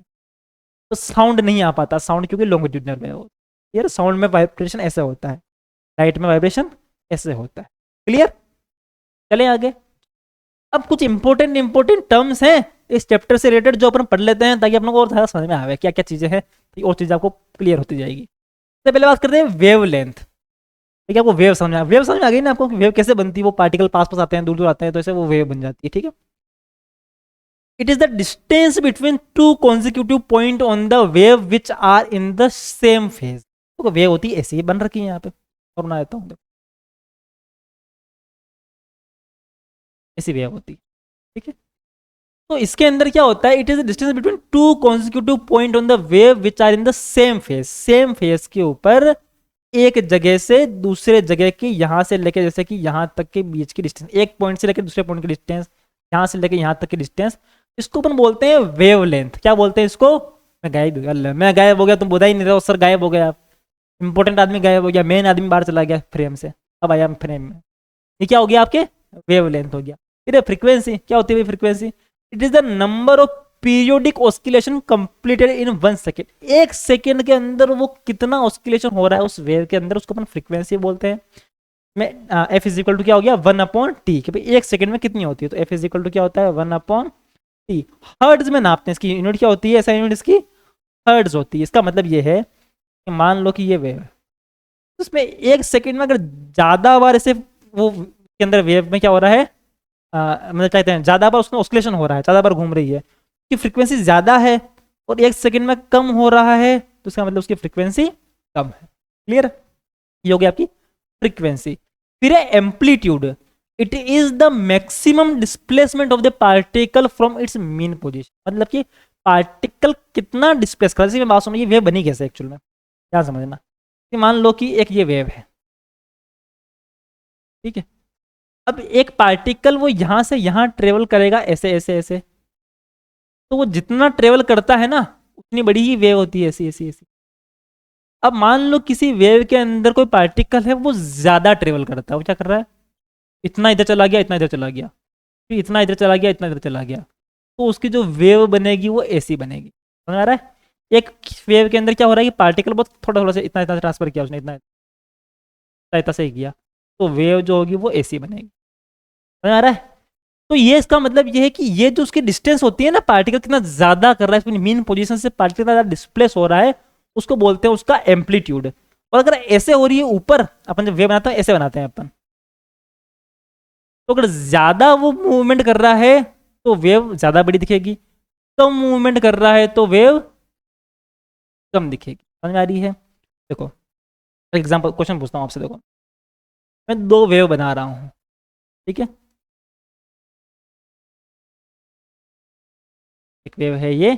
तो साउंड नहीं आ पाता, साउंड क्योंकि लॉन्गिट्यूडनल वेव होता है। यार साउंड में वाइब्रेशन ऐसे होता है, लाइट में वाइब्रेशन ऐसे होता है। क्लियर, चले आगे। अब कुछ इंपॉर्टेंट इंपॉर्टेंट टर्म्स हैं इस चैप्टर से रिलेटेड जो अपन पढ़ लेते हैं ताकि अपन को और ज्यादा समझ में आवे क्या क्या चीजें हैं, तो और चीजें आपको क्लियर होती जाएगी। सबसे पहले बात करते हैं वेव लेंथ। ठीक है, आपको वेव समझ में आ गई ना आपको, वेव कैसे बनती है, वो पार्टिकल पास पास आते हैं, दूर दूर आते हैं, तो ऐसे वो वेव बन जाती है। ठीक है, it is the distance between two consecutive point on the wave which are in the same phase. तो वेव होती है ऐसी ही बन रखी है यहाँ पे, और बना देता हूँ, ऐसी वेव होती है। ठीक है, तो इसके अंदर क्या होता है, it is distance between two consecutive point on the wave which are in the same phase. Same phase के ऊपर एक जगह से दूसरे जगह की, यहां से लेके जैसे कि यहां तक के बीच की डिस्टेंस, एक पॉइंट से लेकर दूसरे पॉइंट की डिस्टेंस, यहां से लेकर यहां तक की डिस्टेंस, इसको अपन बोलते हैं वेव लेंथ। क्या बोलते हैं इसको, मैं गायब हो गया, मैं गायब हो गया, तुम बोला ही नहीं रहे हो सर, गायब हो गया आप, इंपॉर्टेंट आदमी गायब हो गया, मेन आदमी बाहर चला गया फ्रेम से, अब आया फ्रेम में। ये क्या हो गया, आपके वेव लेंथ हो गया। फिर फ्रीक्वेंसी क्या होती है, frequency it is the number of periodic oscillation completed in 1 second. एक सेकेंड के अंदर वो कितना ऑस्किलेशन हो रहा है उस वेव के अंदर, उसको अपन फ्रीक्वेंसी बोलते हैं। मैं एफ इज इक्वल टू क्या हो गया, 1/t, कि भाई एक सेकेंड में कितनी होती है, तो एफ इज इक्वल टू क्या होता है, 1/t। हर्ट्ज में नापते हैं, इसकी यूनिट क्या होती है, ऐसा यूनिट इसकी हर्ट्ज होती है। इसका मतलब ये है कि मान लो कि ये वेव है, उसमें एक सेकेंड में अगर ज्यादा बार ऐसे वो के अंदर वेव में क्या हो रहा है, मतलब चाहते हैं ज्यादा बार उसमें ऑस्किलेशन हो रहा है, ज्यादा बार घूम रही है, कि फ्रीक्वेंसी ज्यादा है, और एक सेकंड में कम हो रहा है, तो इसका मतलब उसकी फ्रीक्वेंसी कम है। क्लियर, ये हो गया आपकी फ्रीक्वेंसी। फिर है amplitude, it is the maximum displacement of the particle from its mean position. मतलब कि पार्टिकल कितना डिस्प्लेस कर, मैं बात सुनिए, वेव बनी कैसे एक्चुअल में, क्या समझना कि मान लो कि एक ये वेव है, ठीक है, अब एक पार्टिकल वो यहां से यहां ट्रेवल करेगा ऐसे ऐसे ऐसे, तो वो जितना ट्रेवल करता है ना उतनी बड़ी ही वेव होती है, ऐसी ऐसी ऐसी। अब मान लो किसी वेव के अंदर कोई पार्टिकल है, वो ज्यादा ट्रेवल करता है, वो क्या कर रहा है, इतना इधर चला गया, इतना इधर चला गया, फिर इतना इधर चला गया, इतना इधर चला गया, तो उसकी जो वेव बनेगी वो ऐसी बनेगी। समझ आ रहा है, एक वेव के अंदर क्या हो रहा है कि पार्टिकल बहुत थोड़ा थोड़ा सा इतना इतना ट्रांसफर किया उसने, इतना इतना से ही किया, तो वेव जो होगी वो ऐसी बनेगी। समझ आ रहा है, तो ये इसका मतलब ये है कि ये जो उसकी डिस्टेंस होती है ना, पार्टिकल कितना ज्यादा कर रहा है, मीन पोजीशन से पार्टिकल ज्यादा डिस्प्लेस हो रहा है, उसको बोलते हैं उसका एम्पलीट्यूड। और अगर ऐसे हो रही है ऊपर, अपन जब वेव बनाते हैं ऐसे बनाते हैं अपन, तो अगर ज्यादा वो मूवमेंट कर रहा है तो वेव ज्यादा बड़ी दिखेगी, कम मूवमेंट कर रहा है तो वेव कम दिखेगी। समझ में आ रही है, देखो एग्जाम्पल क्वेश्चन पूछता हूँ आपसे, देखो मैं दो वेव बना रहा हूँ, ठीक है, एक वेव है ये,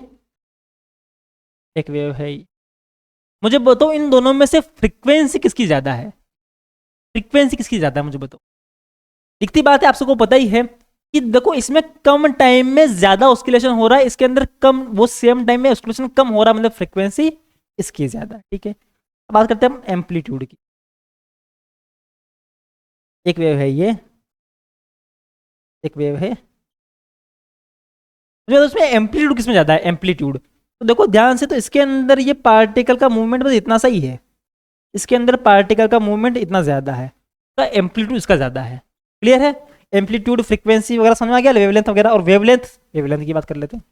एक वेव है ये, मुझे बताओ इन दोनों में से फ्रीक्वेंसी किसकी ज्यादा है, फ्रीक्वेंसी किसकी ज्यादा है मुझे बताओ। दिखती बात है, आप सबको पता ही है कि देखो इसमें कम टाइम में ज्यादा ऑस्किलेशन हो रहा है, इसके अंदर कम, वो सेम टाइम में ऑस्किलेशन कम हो रहा है, मतलब फ्रीक्वेंसी इसकी ज्यादा है। ठीक है, अब बात करते हैं हम एम्पलीट्यूड की। एक वेव है ये, एक वेव है, मुझे उसमें एम्पलीट्यूड किसमें ज्यादा है, एम्पलीट्यूड। तो देखो ध्यान से, तो इसके अंदर ये पार्टिकल का मूवमेंट बस इतना सा ही है, इसके अंदर पार्टिकल का मूवमेंट इतना ज्यादा है, तो एम्पलीट्यूड इसका ज्यादा है। क्लियर है, एम्पलीट्यूड फ्रीक्वेंसी वगैरह समझ में आ गया, वेवलेंथ वगैरह। और वेवलेंथ, वेवलेंथ की बात कर लेते हैं।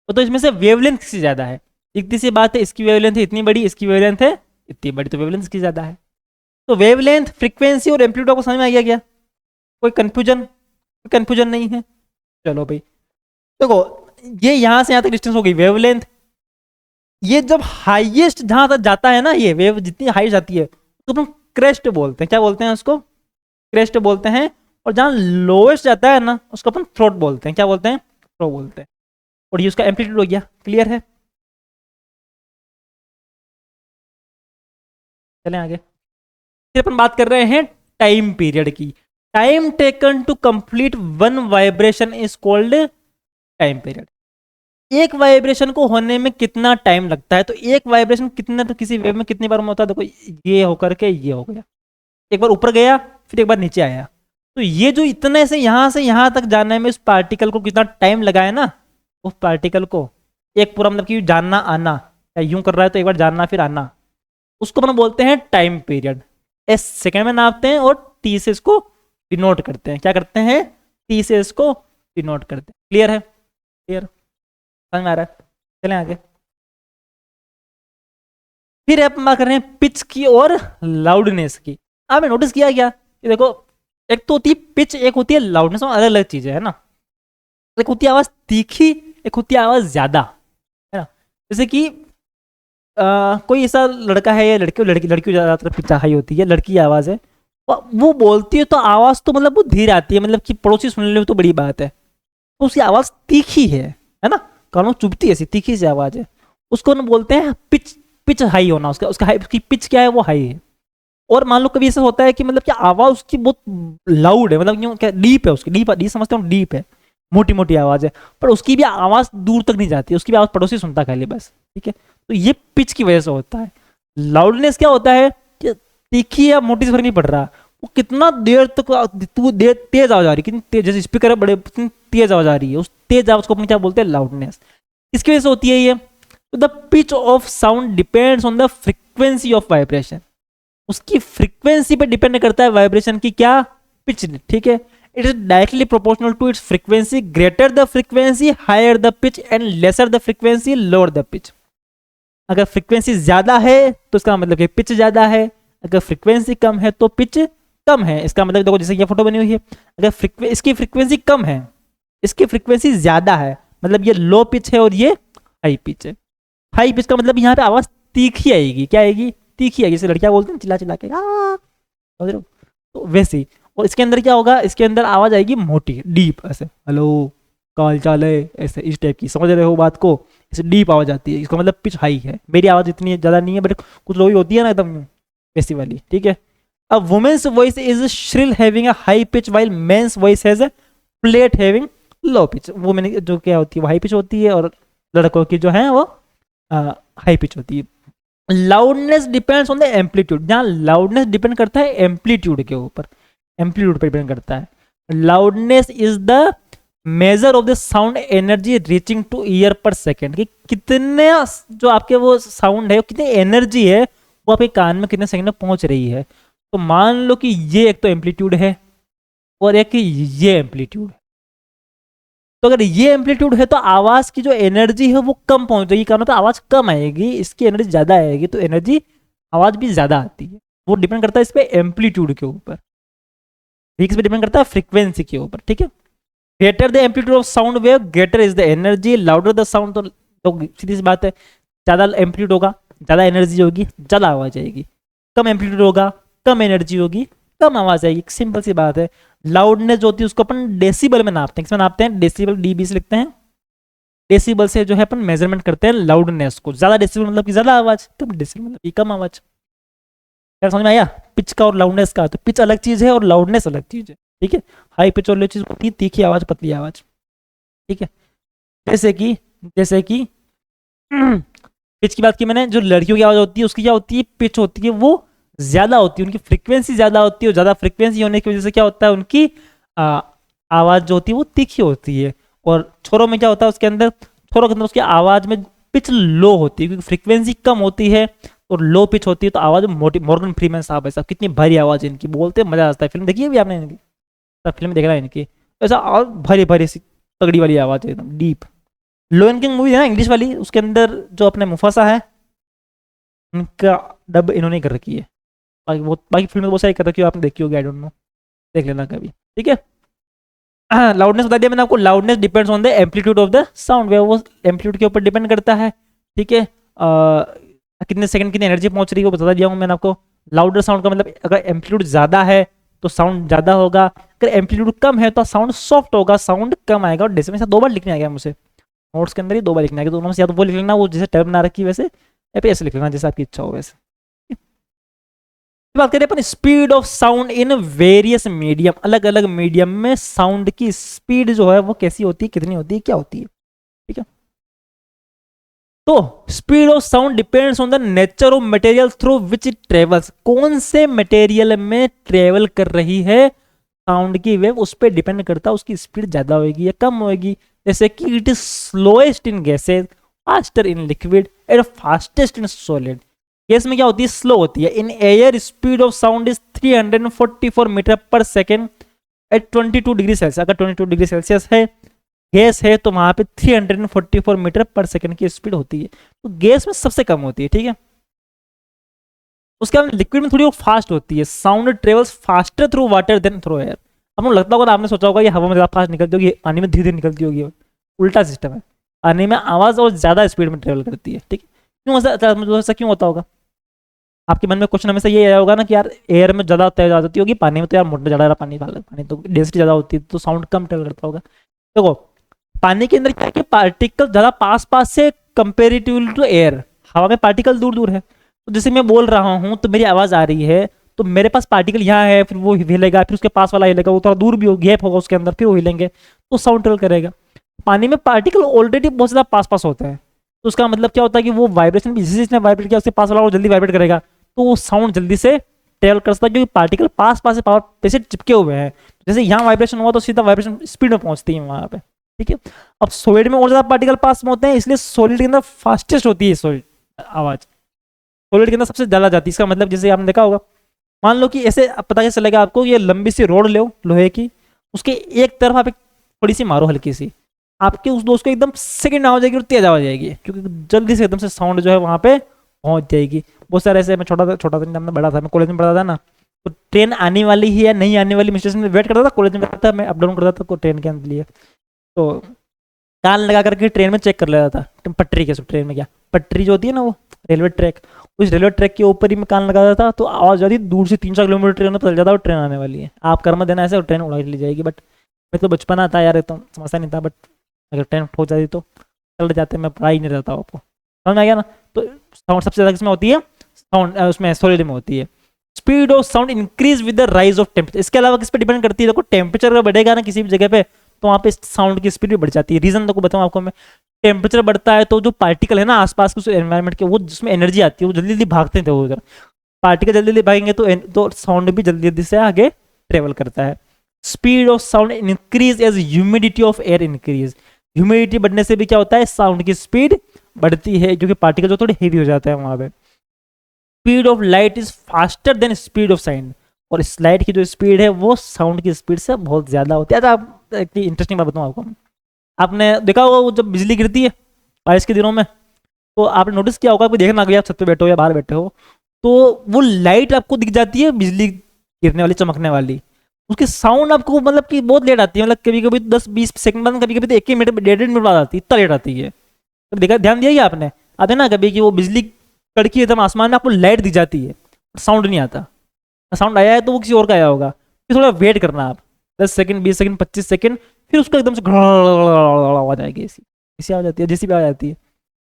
तो इसमें से वेवलेंथ किससे ज्यादा है, इतनी सी बात है, इसकी वेवलेंथ है इतनी बड़ी, इसकी वेवलेंथ है इतनी बड़ी, तो वेवलेंथ इसकी ज़्यादा है। तो वेवलेंथ, फ्रीक्वेंसी और एम्पलीट्यूड आपको समझ में आ गया क्या? कोई कंफ्यूजन नहीं है? चलो भाई देखो, ये यहां से यहां तक डिस्टेंस हो गई वेवलेंथ। ये जब हाईएस्ट जहां तक जाता है ना, ये वेव जितनी हाई जाती है तो अपन क्रेस्ट बोलते हैं। क्या बोलते हैं उसको? क्रेस्ट बोलते हैं। और जहां लोएस्ट जाता है ना, उसको अपन थ्रोट बोलते हैं। क्या बोलते हैं? थ्रो बोलते हैं। और ये उसका एम्पलीट्यूड हो गया। क्लियर है? चलें आगे। फिर अपन बात कर रहे हैं टाइम पीरियड की। Time taken to complete one vibration is called time period. एक वाइब्रेशन को होने में कितना टाइम लगता है, तो एक वाइब्रेशन कितना, तो किसी वेव में कितनी बार में होता है? देखो ये होकर के ये हो गया, एक बार ऊपर गया फिर एक बार नीचे आया, तो ये जो इतने से यहां तक जाने में उस पार्टिकल को कितना टाइम लगा है ना, उस पार्टिकल को एक पूरा मतलब कि जानना आना, या यूं कर रहा है तो एक बार जानना फिर आना, उसको अपन बोलते हैं टाइम पीरियड। एस सेकेंड में नापते हैं और टी से इसको डिनोट करते हैं। क्या करते हैं? टी से इसको डिनोट करते हैं। क्लियर है? क्लियर, समझ में आ रहा है? चलें आगे। फिर अपन बात कर रहे हैं पिच की और लाउडनेस की। आपने नोटिस किया क्या कि देखो, एक तो होती है पिच, एक होती है लाउडनेस, और अलग अलग चीजें है ना। एक होती है आवाज तीखी, एक होती है आवाज ज्यादा, है ना। जैसे कि कोई ऐसा लड़का है या लड़की, लड़की ज्यादातर पिच हाई होती है, लड़की की आवाज है, वो बोलती है तो आवाज तो मतलब वो धीरे आती है, मतलब कि पड़ोसी सुन ले तो बड़ी बात है, तो उसकी आवाज तीखी है ना, कानों चुभती है, ऐसी तीखी सी आवाज है, उसको ना बोलते हैं पिच। पिच हाई होना, उसका उसका हाई, उसकी पिच क्या है? वो हाई है। और मान लो कभी ऐसा होता है कि मतलब कि आवाज उसकी बहुत लाउड है, मतलब यूं क्या डीप है, उसकी डीप डीप समझते हो, डीप है, मोटी मोटी आवाज है, पर उसकी भी आवाज दूर तक नहीं जाती, उसकी भी आवाज पड़ोसी सुनता खाली बस। ठीक है, तो ये पिच की वजह से होता है। लाउडनेस क्या होता है कि तीखी या मोटी से फर्क नहीं पड़ रहा, वो कितना देर तक तू देर तेज आवाज आ रही है, कितनी तेज, जैसे स्पीकर है बड़े, कितनी तेज आवाज आ रही है, उस तेज आवाज को अपन क्या बोलते हैं? लाउडनेस। इसकी वजह से होती है ये। तो the pitch of sound depends on the frequency of vibration. उसकी फ्रीक्वेंसी पे डिपेंड करता है वाइब्रेशन की क्या? पिच। ठीक है, it is directly proportional to its frequency. Greater the frequency higher the pitch and lesser the frequency lower the pitch. अगर frequency ज्यादा है तो इसका मतलब कि पिच ज्यादा है, अगर फ्रीक्वेंसी कम है तो पिच कम है। इसका मतलब देखो, जैसे ये फोटो बनी हुई है, अगर इसकी फ्रीक्वेंसी कम है, इसकी फ्रीक्वेंसी ज्यादा है, मतलब ये लो पिच है और ये हाई पिच है। हाई पिच का मतलब यहाँ पे आवाज तीखी आएगी। क्या आएगी? तीखी आएगी, जैसे लड़कियां बोलते हैं चिल्ला चिल्ला के समझ रहे हो, तो वैसे ही। और इसके अंदर क्या होगा? इसके अंदर आवाज आएगी मोटी, डीप, ऐसे हेलो काल चाल है, ऐसे इस टाइप की, समझ रहे हो बात को? ऐसे डीप आवाज आती है, इसका मतलब पिच हाई है। मेरी आवाज इतनी ज्यादा नहीं है, बट कुछ लोग होती है ना एकदम वैसी वाली। ठीक है, a women's voice is shrill having a high pitch while men's voice has a plate having low pitch. Women जो क्या होती है वो हाई पिच होती है, और लड़कों की जो है वो हाई पिच होती है। Loudness depends on the amplitude. जहाँ लाउडनेस डिपेंड करता है एम्पलीट्यूड के ऊपर, एम्पलीट्यूड पर डिपेंड करता है। Loudness is the measure of the sound energy reaching two year पर सेकेंड, कि कितने जो आपके वो साउंड है, कितनी एनर्जी है वो आपके कान में कितने सेकंड में पहुंच रही है। तो मान लो कि ये एक तो एम्पलीट्यूड है और एक ये एम्पलीट्यूड है, तो अगर ये एम्पलीट्यूड है तो आवाज की जो एनर्जी है वो कम पहुंच जाएगी, कारण तो आवाज कम आएगी, इसकी एनर्जी ज्यादा आएगी, तो एनर्जी आवाज भी ज्यादा आती है। वो डिपेंड करता है इस पे एम्पलीट्यूड के ऊपर, ठीक, इस पे डिपेंड करता है फ्रीक्वेंसी के ऊपर। ठीक है, greater the amplitude of sound wave greater is the energy, louder the sound, तो सीधी सी बात है, ज्यादा एम्पलीट्यूड होगा ज्यादा एनर्जी होगी, ज्यादा आवाज आएगी। कम एम्पलीट्यूड होगा कम एनर्जी होगी, कम आवाज आएगी। सिंपल सी बात है। लाउडनेस जो होती है उसको अपन डेसिबल में नापते हैं। किसमें नापते हैं? डेसिबल, डीबी से लिखते हैं। डेसिबल से जो है अपन मेजरमेंट करते हैं लाउडनेस को। ज्यादा डेसिबल मतलब कि ज्यादा आवाज, कम डेसिबल मतलब कि कम आवाज। क्या समझ में आया? पिच का और लाउडनेस का, तो पिच अलग चीज है और लाउडनेस अलग चीज है। ठीक है, हाई पिच और लो चीज होती है तीखी आवाज, पतली आवाज। ठीक है, जैसे कि पिच की बात की मैंने, जो लड़कियों की आवाज होती है उसकी क्या होती है? पिच होती है वो ज्यादा होती है, उनकी फ्रीक्वेंसी ज्यादा होती है, और ज्यादा फ्रीक्वेंसी होने की वजह से क्या होता है? उनकी आवाज जो होती है वो तीखी होती है। और छोरों में क्या होता है? उसके अंदर, छोरों के अंदर उसकी आवाज में पिच लो होती है, क्योंकि फ्रीक्वेंसी कम होती है और लो पिच होती है, तो आवाज मोटी। मॉर्गन फ्रीमैन साहब, ऐसा कितनी भारी आवाज है इनकी, बोलते मजा आता है। फिल्म देखी है भी आपने इनकी? फिल्म देख रहा है इनकी, ऐसा और भारी भारी सी तगड़ी वाली आवाज है, एकदम डीप। लोयन किंग मूवी है ना इंग्लिश वाली, उसके अंदर जो अपने मुफासा है उनका डब इन्होंने कर रखी है। बाकी फिल्म में बहुत सारी कर रखी हो, आपने देखी होगी, आई डोंट नो, देख लेना कभी, ठीक है। लाउडनेस बता दिया मैंने आपको, loudness depends on the amplitude of the sound, वो एम्पलीट्यूड के ऊपर डिपेंड करता है, ठीक है। कितने सेकंड कितनी एनर्जी पहुंच रही है वो बता दिया हूँ मैंने आपको। लाउडर साउंड का मतलब अगर एम्पलीट्यूड ज्यादा है तो साउंड ज्यादा होगा, अगर एम्पलीट्यूड कम है तो साउंड सॉफ्ट होगा, साउंड कम आएगा। और डेसिमल से 2 बार लिखने आ गया मुझे नोट्स के अंदर ही, 2 बार लिखने आ गया, तो उन्होंने से या तो वो लिख लेना वो जैसे टर्म ना रखी वैसे, या फिर ऐसे लिख लेना जैसे आपकी इच्छा हो वैसे। बात करें अपन speed of sound in various medium, अलग अलग मीडियम में साउंड की स्पीड जो है वो कैसी होती है, कितनी होती है, क्या होती है, ठीक है। तो speed of sound depends on the nature of material through which it travels, कौन से मटेरियल में ट्रेवल कर रही है साउंड की वेव, उस पर डिपेंड करता है उसकी स्पीड ज्यादा होगी या कम होगी। जैसे कि it is slowest in gases, faster in liquid and fastest in solid. Gas में क्या होती है, स्लो होती है। In air speed of sound is 344 metre per second at 22 degree Celsius. अगर 22 डिग्री सेल्सियस है गैस है तो वहां पे 344 मीटर पर सेकेंड की स्पीड होती है, तो गैस में सबसे कम होती है, ठीक है। उसके बाद लिक्विड में थोड़ी वो फास्ट होती है, sound travels faster through water than through air. आपको लगता होगा, आपने सोचा होगा ये हवा में ज्यादा फास्ट निकलती होगी, पानी में धीरे धीरे निकलती होगी, उल्टा सिस्टम है। पानी में आवाज और ज्यादा स्पीड में ट्रेवल करती है, ठीक है। क्यों ऐसा क्यों होता होगा, आपके मन में क्वेश्चन हमेशा ये आया होगा ना कि यार एयर में ज्यादा तेज आ जाती होगी, पानी में तो यार मोटा ज्यादा पानी तो डेंसिटी ज्यादा होती है तो साउंड कम ट्रेवल करता होगा। देखो पानी के अंदर क्या है कि पार्टिकल ज्यादा पास पास से कंपेरेटिवली टू एयर, हवा में पार्टिकल दूर दूर है। तो जैसे मैं बोल रहा हूँ तो मेरी आवाज आ रही है, तो मेरे पास पार्टिकल यहाँ है, फिर वो हिलेगा, फिर उसके पास वाला हिलेगा, वो थोड़ा दूर भी हो, गैप होगा उसके अंदर, फिर वो हिलेंगे, तो साउंड ट्रेवल करेगा। पानी में पार्टिकल ऑलरेडी बहुत ज्यादा पास पास होते हैं, तो उसका मतलब क्या होता है कि वो वाइब्रेशन भी जिसने वाइब्रेट किया उसके पास वाला वो जल्दी वाइब्रेट करेगा, तो वो साउंड जल्दी से ट्रेवल कर सकता है, क्योंकि पार्टिकल पास पास से पावर पे से चिपके हुए हैं। जैसे यहाँ वाइब्रेशन हुआ तो सीधा वाइब्रेशन स्पीड में पहुंचती है वहां पे, ठीक है। अब सॉलिड में और ज्यादा पार्टिकल पास में होते हैं, इसलिए सॉलिड के अंदर फास्टेस्ट होती है सॉलिड आवाज, सॉलिड के अंदर सबसे ज्यादा जाती है। इसका मतलब जैसे आपने देखा होगा, मान लो कि ऐसे पता कैसे चलेगा आपको, ये लंबी सी रोड लो लोहे की, उसके एक तरफ आप एक थोड़ी सी मारो हल्की सी, आपके उस दोस्त को एकदम सेकंड आवाज जाएगी और तेज आवाज जाएगी, क्योंकि जल्दी से एकदम से साउंड जो है वहां पे पहुंच जाएगी। बहुत सारे ऐसे, मैं छोटा था मैं बड़ा था, मैं कॉलेज में पढ़ा था ना, तो ट्रेन आने वाली ही या नहीं आने वाली, मैं स्टेशन में वेट करता था, कॉलेज में रहता था, मैं अप डाउन करता था ट्रेन के लिए, तो कान लगा करके ट्रेन में चेक कर लेता था पटरी के, ट्रेन में क्या पटरी जो होती है ना वो रेलवे ट्रैक, उस रेलवे ट्रैक के ऊपर ही मैं कान लगा देता था, तो आवाज जाती दूर से 3-4 किलोमीटर ट्रेन में, पता चल जाता वो ट्रेन आने वाली है, आप कर्म देना ऐसे और ट्रेन उड़ा ली जाएगी। बट मैं तो बचपना था यार, तो समझता नहीं था, बट अगर ट्रेन ठोक जाती तो चल जाते, मैं पढ़ाई नहीं रहता आपको, समझ आ गया ना। तो साउंड सबसे ज्यादा किसमें होती है, साउंड उसमें सॉलिड में होती है। Speed of sound increase with the rise of temperature, इसके अलावा किस पे डिपेंड करती है, देखो टेम्परेचर अगर बढ़ेगा ना किसी भी जगह पे, तो वहाँ पे साउंड की स्पीड भी बढ़ जाती है। रीजन देखो बताऊँ आपको मैं, टेम्परेचर बढ़ता है तो जो पार्टिकल है ना आसपास के एनवायरमेंट के, वो जिसमें एनर्जी आती है वो जल्दी जल्दी भागते थे उधर, पार्टिकल जल्दी जल्दी भागेंगे तो साउंड भी जल्दी जल्दी से आगे ट्रेवल करता है। Speed of sound increase as humidity of air increase, humidity बढ़ने से भी क्या होता है, साउंड की स्पीड बढ़ती है, क्योंकि पार्टिकल जो थोड़े हेवी हो जाते हैं वहां पे। Speed of light is faster than speed of sound, और इस लाइट की जो स्पीड है वो साउंड की स्पीड से बहुत ज्यादा होती है। अच्छा एक इंटरेस्टिंग बात बताऊँ आपको, आपने देखा होगा वो जब बिजली गिरती है बारिश के दिनों में, तो आपने नोटिस किया होगा, कोई देखना अगर आप छत पे बैठे हो या बाहर बैठे हो, तो वो लाइट आपको दिख जाती है बिजली गिरने वाली, चमकने वाली, उसकी साउंड आपको मतलब कि बहुत लेट आती है, मतलब कभी कभी 10-20 सेकंड बाद, कभी कभी तो 1 मिनट 1.5 मिनट बाद आती है, इतना लेट आती है। तो देखा, ध्यान दिया आपने, आते ना कभी कि वो बिजली कड़की एकदम आसमान में आपको लाइट दिख जाती है, साउंड नहीं आता, साउंड आया है तो वो किसी और का आया होगा, फिर थोड़ा वेट करना आप 10 सेकंड 20 सेकंड 25 सेकंड, फिर उसको एकदम से आवाज आएगी, ऐसी आवाज आती है, जैसी भी आवाज आती है।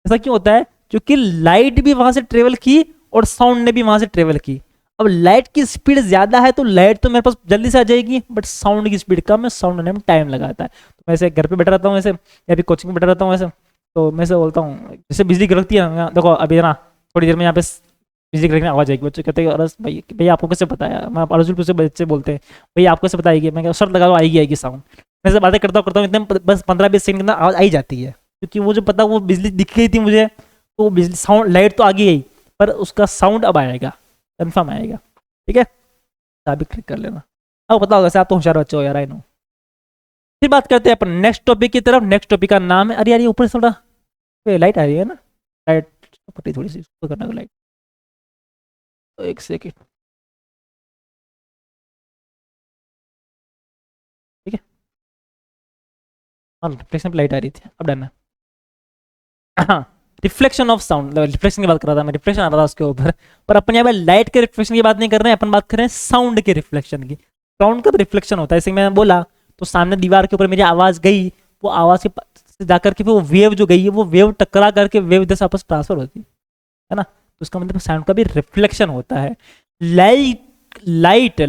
ऐसा क्यों होता है, क्योंकि लाइट भी वहां से ट्रेवल की और साउंड ने भी वहां से ट्रेवल की। अब लाइट की स्पीड ज्यादा है तो लाइट तो मेरे पास जल्दी से आ जाएगी, बट साउंड की स्पीड कम है, साउंड आने में टाइम लगाता है। तो मैं ऐसे घर पे बैठा रहता हूँ ऐसे, या फिर कोचिंग में बैठा रहता हूँ ऐसे, तो मैं से बोलता हूँ जैसे बिजली कड़कती है ना, देखो अभी ना थोड़ी देर में यहाँ पे बिजली कड़कने आवाज आएगी, बच्चे कहते हैं अरस भाई भैया आपको कैसे पता है, मैं अर्जुन से बच्चे बोलते हैं भैया आपको कैसे पता आएगी, मैं शर्त लगा दो आएगी आएगी साउंड। मैं से बातें करता हूँ इतने बस 15-20 सेकंड के अंदर आवाज आई जाती है, क्योंकि वो जो पता वो बिजली दिख गई थी मुझे, तो बिजली साउंड लाइट तो आ गई, पर उसका साउंड अब आएगा, कन्फर्म आएगा, ठीक है। आप भी क्लिक कर लेना, अब पता होगा, आप तो होशियार बच्चे हो यार, आई नो। फिर बात करते हैं अपन नेक्स्ट टॉपिक की तरफ। नेक्स्ट टॉपिक का नाम है, अरे यार ये ऊपर से थोड़ा लाइट आ रही है ना, लाइट पट्टी थोड़ी सी उसको करना लाइट, तो एक सेकेंड, ठीक है। हाँ रिफ्लेक्शन पे लाइट आ रही थी, अब डन है। हाँ रिफ्लेक्शन ऑफ साउंड, रिफ्लेक्शन की बात कर रहा था मैं, रिफ्लेक्शन आ रहा था उसके ऊपर, पर अपन यहाँ पे लाइट के रिफ्लेक्शन की बात नहीं कर रहे हैं, अपन बात कर रहे हैं साउंड के रिफ्लेक्शन की। साउंड का तो रिफ्लेक्शन होता है, जैसे मैंने बोला तो सामने दीवार के ऊपर मेरी आवाज गई, वो आवाज के पास जाकर के फिर वो वेव जो गई है वो वेव टकरा करके वेव इधर से आपस ट्रांसफर होती है ना, तो उसका मतलब साउंड का भी रिफ्लेक्शन होता है। Light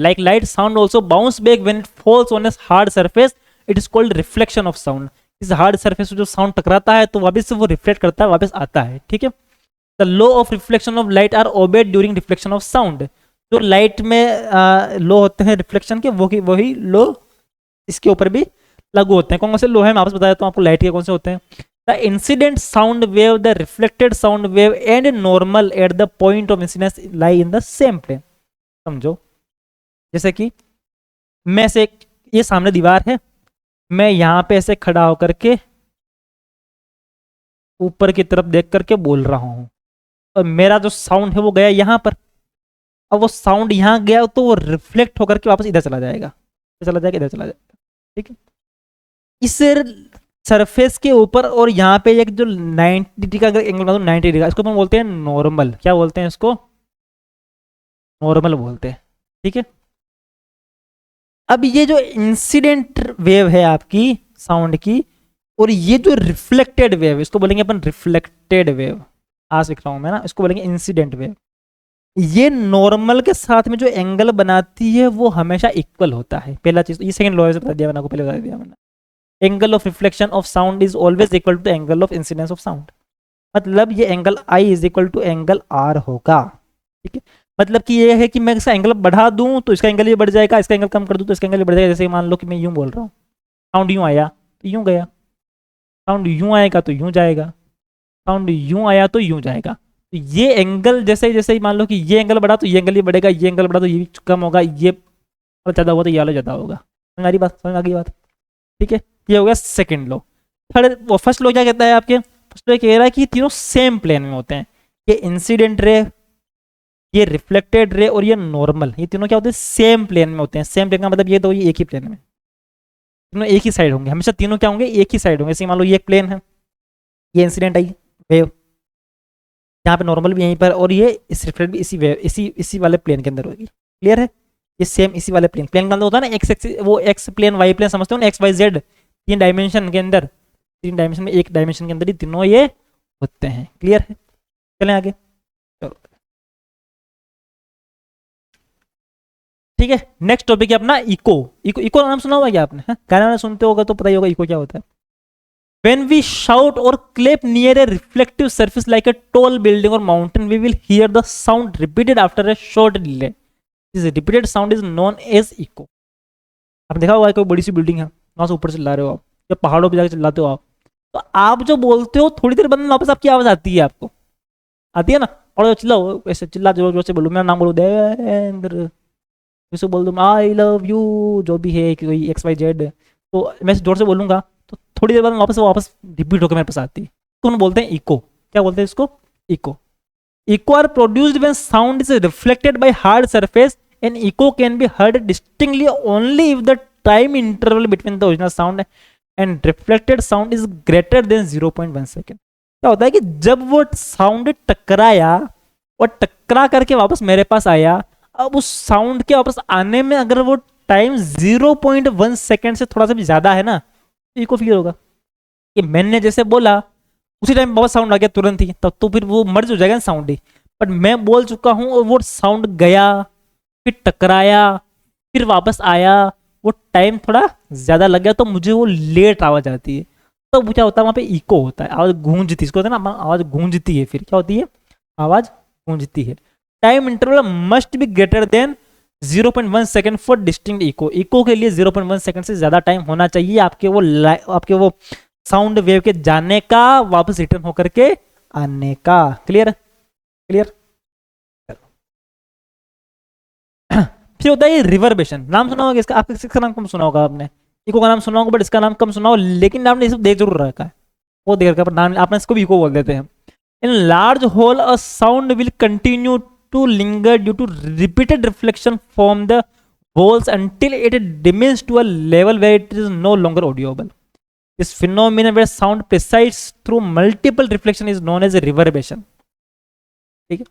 sound also bounce back when it falls on a hard surface, it is called reflection of sound. इस हार्ड सरफेस जो साउंड टकराता है तो वापस से वो रिफ्लेक्ट करता है, वापस आता है, ठीक है। The law of reflection of light are obeyed during reflection of sound. जो लाइट में लॉ होते हैं रिफ्लेक्शन के, वही लॉ इसके ऊपर भी लागू होते हैं। कौन कौन से लॉ है मैं आपसे बता देता हूँ आपको, लाइट के कौन से होते हैं। The incident sound wave, the reflected sound wave and normal at the point of incidence lie in the same plane. समझो, जैसे कि मैं से ये सामने दीवार है, मैं यहाँ पे ऐसे खड़ा होकर के ऊपर की तरफ देख करके बोल रहा हूँ, और मेरा जो साउंड है वो गया यहाँ पर। अब वो साउंड यहाँ गया तो वो रिफ्लेक्ट होकर के वापस इधर चला जाएगा, इधर चला जाएगा, इधर चला जाएगा, ठीक है। इस सरफेस के ऊपर और यहाँ पे एक जो 90 डिग्री का अगर एंगल बना दो, 90 डिग्री का, इसको हम बोलते हैं नॉर्मल। क्या बोलते हैं इसको? नॉर्मल बोलते हैं, ठीक है। अब ये जो इंसिडेंट वेव है आपकी साउंड की, और ये जो रिफ्लेक्टेड वेव, इसको बोलेंगे अपन रिफ्लेक्टेड वेव, आज लिख रहा हूं मैं ना, इसको बोलेंगे इंसिडेंट वेव। ये नॉर्मल के साथ में जो एंगल बनाती है वो हमेशा इक्वल होता है, पहला चीज। ये सेकंड लॉ से बता दिया मैंने आपको, पहले बता दिया मैंने। Angle of reflection of sound is always equal to angle of incidence of sound. मतलब ये angle I is equal to angle R होगा, ठीक है। मतलब कि ये है कि मैं इसका एंगल बढ़ा दूं तो इसका एंगल ये बढ़ जाएगा, इसका एंगल कम कर दूं तो इसका एंगल बढ़ जाएगा। जैसे मान लो कि मैं यूं बोल रहा हूँ, साउंड यूं आया तो यूं गया, साउंड यूं आएगा तो यूं जाएगा, साउंड यूं आया तो यूं जाएगा। तो ये एंगल जैसे जैसे मान लो कि ये एंगल बढ़ा तो ये एंगल ही बढ़ेगा, ये एंगल बढ़ा तो ये भी कम होगा, ये ज़्यादा हुआ तो ये वाला ज़्यादा होगा। समझ आ रही बात? समझ आ गई बात, ठीक है। ये हो गया second law. Third, first law क्या कहता है आपके? फर्स्ट लॉ कह रहा है कि तीनों सेम प्लेन में होते हैं। ये इंसिडेंट रे, ये रिफ्लेक्टेड रे और ये नॉर्मल, ये तीनों क्या होते हैं? सेम प्लेन में होते हैं। सेम प्लेन का मतलब ये तो ये एक ही प्लेन में, तीनों एक ही साइड होंगे हमेशा, तीनों क्या होंगे? एक ही साइड होंगे। जैसे मान लो ये एक प्लेन है, ये इंसिडेंट आई वेव, यहाँ पे नॉर्मल भी यहीं पर, और ये इस रिफ्लेक्ट भी इसी वेव इसी वाले प्लेन के अंदर होगी। क्लियर है? ये सेम इसी वाले प्लेन के अंदर होता है ना, एक्स एक्स, वो एक्स प्लेन वाई प्लेन समझते हो ना, एक्स वाई जेड, तीन डायमेंशन के अंदर, तीन डायमेंशन में एक डायमेंशन के अंदर ही तीनों ये होते हैं। क्लियर है? चलें आगे, चलो ठीक है। नेक्स्ट टॉपिक है अपना इको। इको नाम सुना हुआ क्या आपने? गाना सुनते होगा तो पता ही होगा इको क्या होता है। When we shout or clap near a reflective surface like a tall building or mountain, we will hear the sound repeated after a short delay. This repeated sound is known as echo. आप देखा होगा कोई बड़ी सी building है, वहां से ऊपर चिल्ला रहे हो आप, या पहाड़ों पे जाकर चिल्लाते हो आप, तो आप जो बोलते हो थोड़ी देर बाद में वापस आपकी आवाज आती है, आपको आती है ना। और चिल्लाओ, ऐसे चिल्ला जोर जोर से बोलो, मेरा नाम बोलो देवेंद्र, जैसे बोल दूँ आई लव यू, जो भी है कोई एक्स वाई जेड, तो मैं जोर से बोलूंगा तो थोड़ी देर बाद वापस रिपीट होकर मेरे पास आती है, तो उन्हें बोलते हैं इको। क्या बोलते हैं इसको? Echo. Echo are produced when sound is reflected by hard surface, and echo can be heard distinctly only if the time interval between the original sound and reflected sound is greater than 0.1 second. क्या होता है कि जब वो sound टकराया और टकरा करके वापस मेरे पास आया, अब उस साउंड के वापस आने में अगर वो टाइम 0.1 सेकेंड से थोड़ा सा भी ज्यादा है ना, इको फील होगा। कि मैंने जैसे बोला उसी टाइम बहुत साउंड आ गया तुरंत ही, तब तो फिर वो मर्ज हो जाएगा ना साउंड ही। बट मैं बोल चुका हूं और वो साउंड गया, फिर टकराया, फिर वापस आया, वो टाइम थोड़ा ज्यादा लग गया, तो मुझे वो लेट आवाज आती है। तो वो क्या होता है? वहां पे इको होता है, आवाज गूंजती, इसको होता है ना, आवाज गूंजती है। फिर क्या होती है? आवाज गूंजती है। Time interval must be greater than 0.1 second for distinct echo. Echo के लिए 0.1 सेकेंड से ज्यादा टाइम होना चाहिए आपके वो साउंड वेव के जाने का, वापस रिटर्न होकर के आने का। क्लियर? क्लियर। फिर होता है रिवर्बेशन। नाम सुना होगा इसका, आपका नाम कम सुना होगा आपने। इको का नाम सुना होगा बट इसका नाम कम सुना हो, लेकिन आपने ये सब देख जरूर रखा है, वो देख रखा है, पर नाम आपने इसको भी इको बोल देते हैं। In large hall a sound will continue to linger due to repeated reflection from the halls until it diminishes to a level where it is no longer audible. This phenomenon where sound presides through multiple reflection is known as reverberation. ठीक है,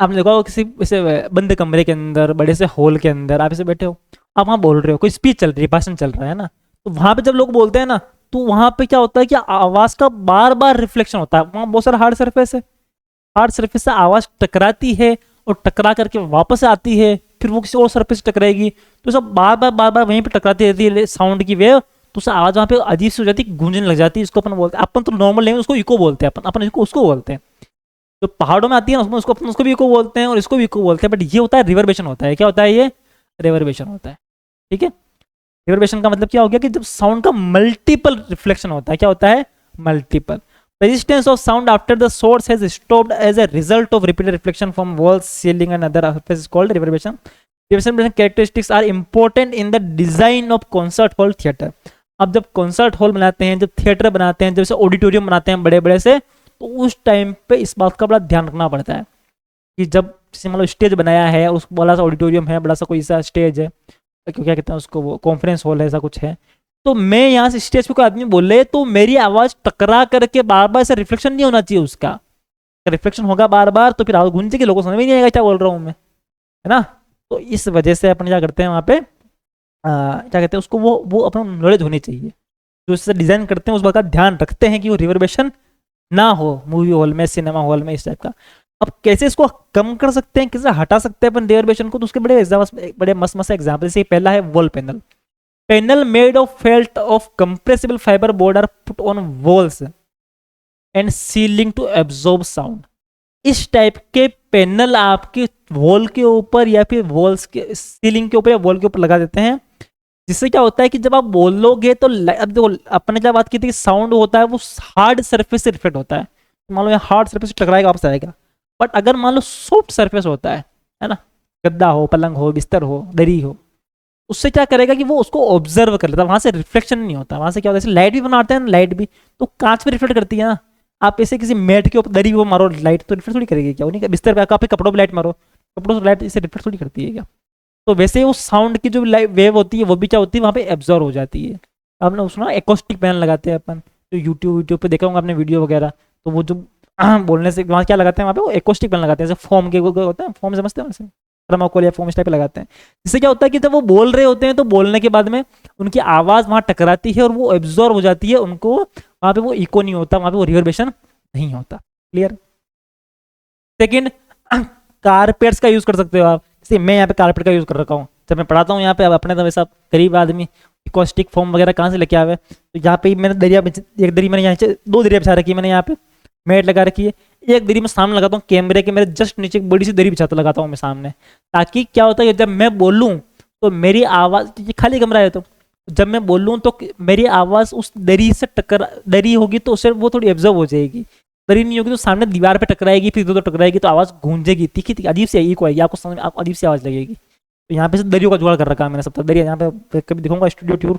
आपने देखा होगा किसी ऐसे बंद कमरे के अंदर, बड़े से हॉल के अंदर आप ऐसे बैठे हो, आप वहाँ बोल रहे हो, कोई स्पीच चल रही है, भाषण चल रहा है ना, तो वहाँ पे जब लोग बोलते हैं ना, तो वहाँ पे क्या होता है कि आवाज का बार बार रिफ्लेक्शन होता है, वहाँ बहुत सारा हार्ड सरफेस है, हार्ड सरफेस से आवाज टकराती है और टकरा करके वापस आती है, फिर वो किसी और सरफेस से टकराएगी, तो सब बार बार वहीं पे टकराती रहती है साउंड की वेव, तो उससे आवाज वहाँ पे अजीब सी हो जाती है, गूंजने लग जाती है। इसको अपन बोलते हैं, अपन तो नॉर्मल लैंग्वेज उसको इको बोलते हैं, अपन इसको उसको बोलते हैं, जो पहाड़ों में आती है ना उसमें उसको अपन उसको भी इको बोलते हैं और इसको भी इको बोलते हैं, बट ये होता है रिवर्बेशन होता है। क्या होता है ये? रिवर्बेशन होता है। ठीक है, रिवर्बेशन का मतलब क्या हो गया कि जब साउंड का मल्टीपल रिफ्लेक्शन होता है, क्या होता है? Multiple. Resistance of sound after the source has stopped as a result of repeated reflection from walls, ceiling and other surfaces is called reverberation. Reverberation characteristics are important in the design of concert hall theater. अब जब concert hall बनाते हैं, जब theatre बनाते हैं, जैसे auditorium बनाते हैं बड़े बड़े से, तो उस टाइम पे इस बात का बड़ा ध्यान रखना पड़ता है कि जब जैसे मान लो स्टेज बनाया है, उस बड़ा सा ऑडिटोरियम है, बड़ा सा कोई सा स्टेज है, क्या कहते हैं उसको, वो कॉन्फ्रेंस हॉल है, ऐसा कुछ है, तो मैं यहाँ से स्टेज पे कोई आदमी बोले तो मेरी आवाज टकरा करके बार बार ऐसा रिफ्लेक्शन नहीं होना चाहिए उसका। रिफ्लेक्शन होगा बार बार तो फिर आवाज गूंजेगी, लोगों को समझ में नहीं आएगा क्या बोल रहा हूँ मैं, है ना। तो इस वजह से अपन क्या करते हैं वहाँ पे क्या कहते हैं उसको, वो अपना नॉलेज होनी चाहिए, जो इससे डिजाइन करते हैं उस बात का ध्यान रखते हैं कि वो रिवर्बेशन ना हो मूवी हॉल में, सिनेमा हॉल में, इस टाइप का। अब कैसे इसको कम कर सकते हैं, कैसे हटा सकते हैं अपन रिवर्बेशन को, तो उसके बड़े मस्त मस्त एग्जाम्पल से पहला है wall panel. Panel made of felt of compressible fiber board are put on walls and ceiling to absorb sound. इस टाइप के पैनल आपके वॉल के ऊपर या फिर वॉल्स के सीलिंग के ऊपर या वॉल के ऊपर लगा देते हैं, जिससे क्या होता है कि जब आप बोलोगे तो अब जो अपने क्या बात की थी, साउंड होता है वो हार्ड सरफेस से रिफ्लेक्ट होता है। मान लो यहाँ हार्ड सरफेस से टकराएगा वापस आएगा, बट अगर मान लो सॉफ्ट सरफेस होता है ना, गद्दा हो, पलंग हो, बिस्तर हो, दरी हो, उससे क्या करेगा कि वो उसको ऑब्जर्व कर लेता है, वहां से रिफ्लेक्शन नहीं होता। वहां से क्या होता है, लाइट भी बनाते हैं ना, लाइट भी तो कांच पे रिफ्लेक्ट करती है ना। आप ऐसे किसी मेट के ऊपर दरी वो मारो लाइट तो रिफ्लेक्ट थोड़ी करेगी क्या, नहीं, बिस्तर पे आप कपड़ों पे लाइट मारो, कपड़ों से लाइट इसे रिफ्लेक्ट थोड़ी करती है क्या। तो वैसे ही वो साउंड की जो वेव होती है वो भी क्या होती है, वहाँ पे एब्जॉर्व हो जाती है। आपने सुना एकॉस्टिक पैनल लगाते हैं अपन, तो यूट्यूब पे देखा होगा आपने वीडियो वगैरह, तो वो जो बोलने से वहाँ क्या लगाते हैं, वहाँ पे वो एकॉस्टिक पैनल लगाते हैं, जैसे फॉर्म के होते हैं, फॉर्म समझते हैं वैसे थर्माकोल या फोम इस टाइप पे लगाते हैं। जिससे क्या होता है कि जब वो बोल रहे होते हैं तो बोलने के बाद में उनकी आवाज वहां टकराती है और वो एब्जॉर्ब हो जाती है, उनको वहां पे वो इको नहीं होता, वहां पे वो रिवर्बेशन नहीं होता। क्लियर। सेकंड, कारपेट्स का यूज कर सकते हो आप, जैसे मैं यहाँ पे कारपेट का यूज कर रखा हूँ, जब मैं पढ़ाता हूँ यहाँ पे, अपने तो वैसा गरीब आदमी इकोस्टिक फॉर्म वगैरह कहाँ से लेके आवे, तो यहाँ पे मैंने दरिया, एक दरी मैंने यहाँ 2 दरिया बिछा रखी है, मैंने यहाँ पे मैट लगा रखी है, एक दरी में सामने लगाता हूँ कैमरे के मेरे जस्ट नीचे एक बड़ी सी दरी बिछाता लगाता हूँ मैं सामने, ताकि क्या होता है जब मैं बोलूँ तो मेरी आवाज़, ये खाली कमरा है तो जब मैं बोलूँ तो मेरी आवाज़ उस दरी से दरी होगी तो उससे वो थोड़ी एब्जॉर्ब हो जाएगी, दरी नहीं होगी तो सामने दीवार पे टकराएगी, फिर इधर टकराएगी तो आवाज़ गूंजेगी, तीखी तीखी अजीब सी इको आएगी, आपको समझ में अजीब सी आवाज़ लगेगी। तो यहाँ पे से दरियों का जुगाड़ कर रखा है मैंने, सब तक दरिया, यहाँ पे कभी दिखाऊंगा स्टूडियो टूर,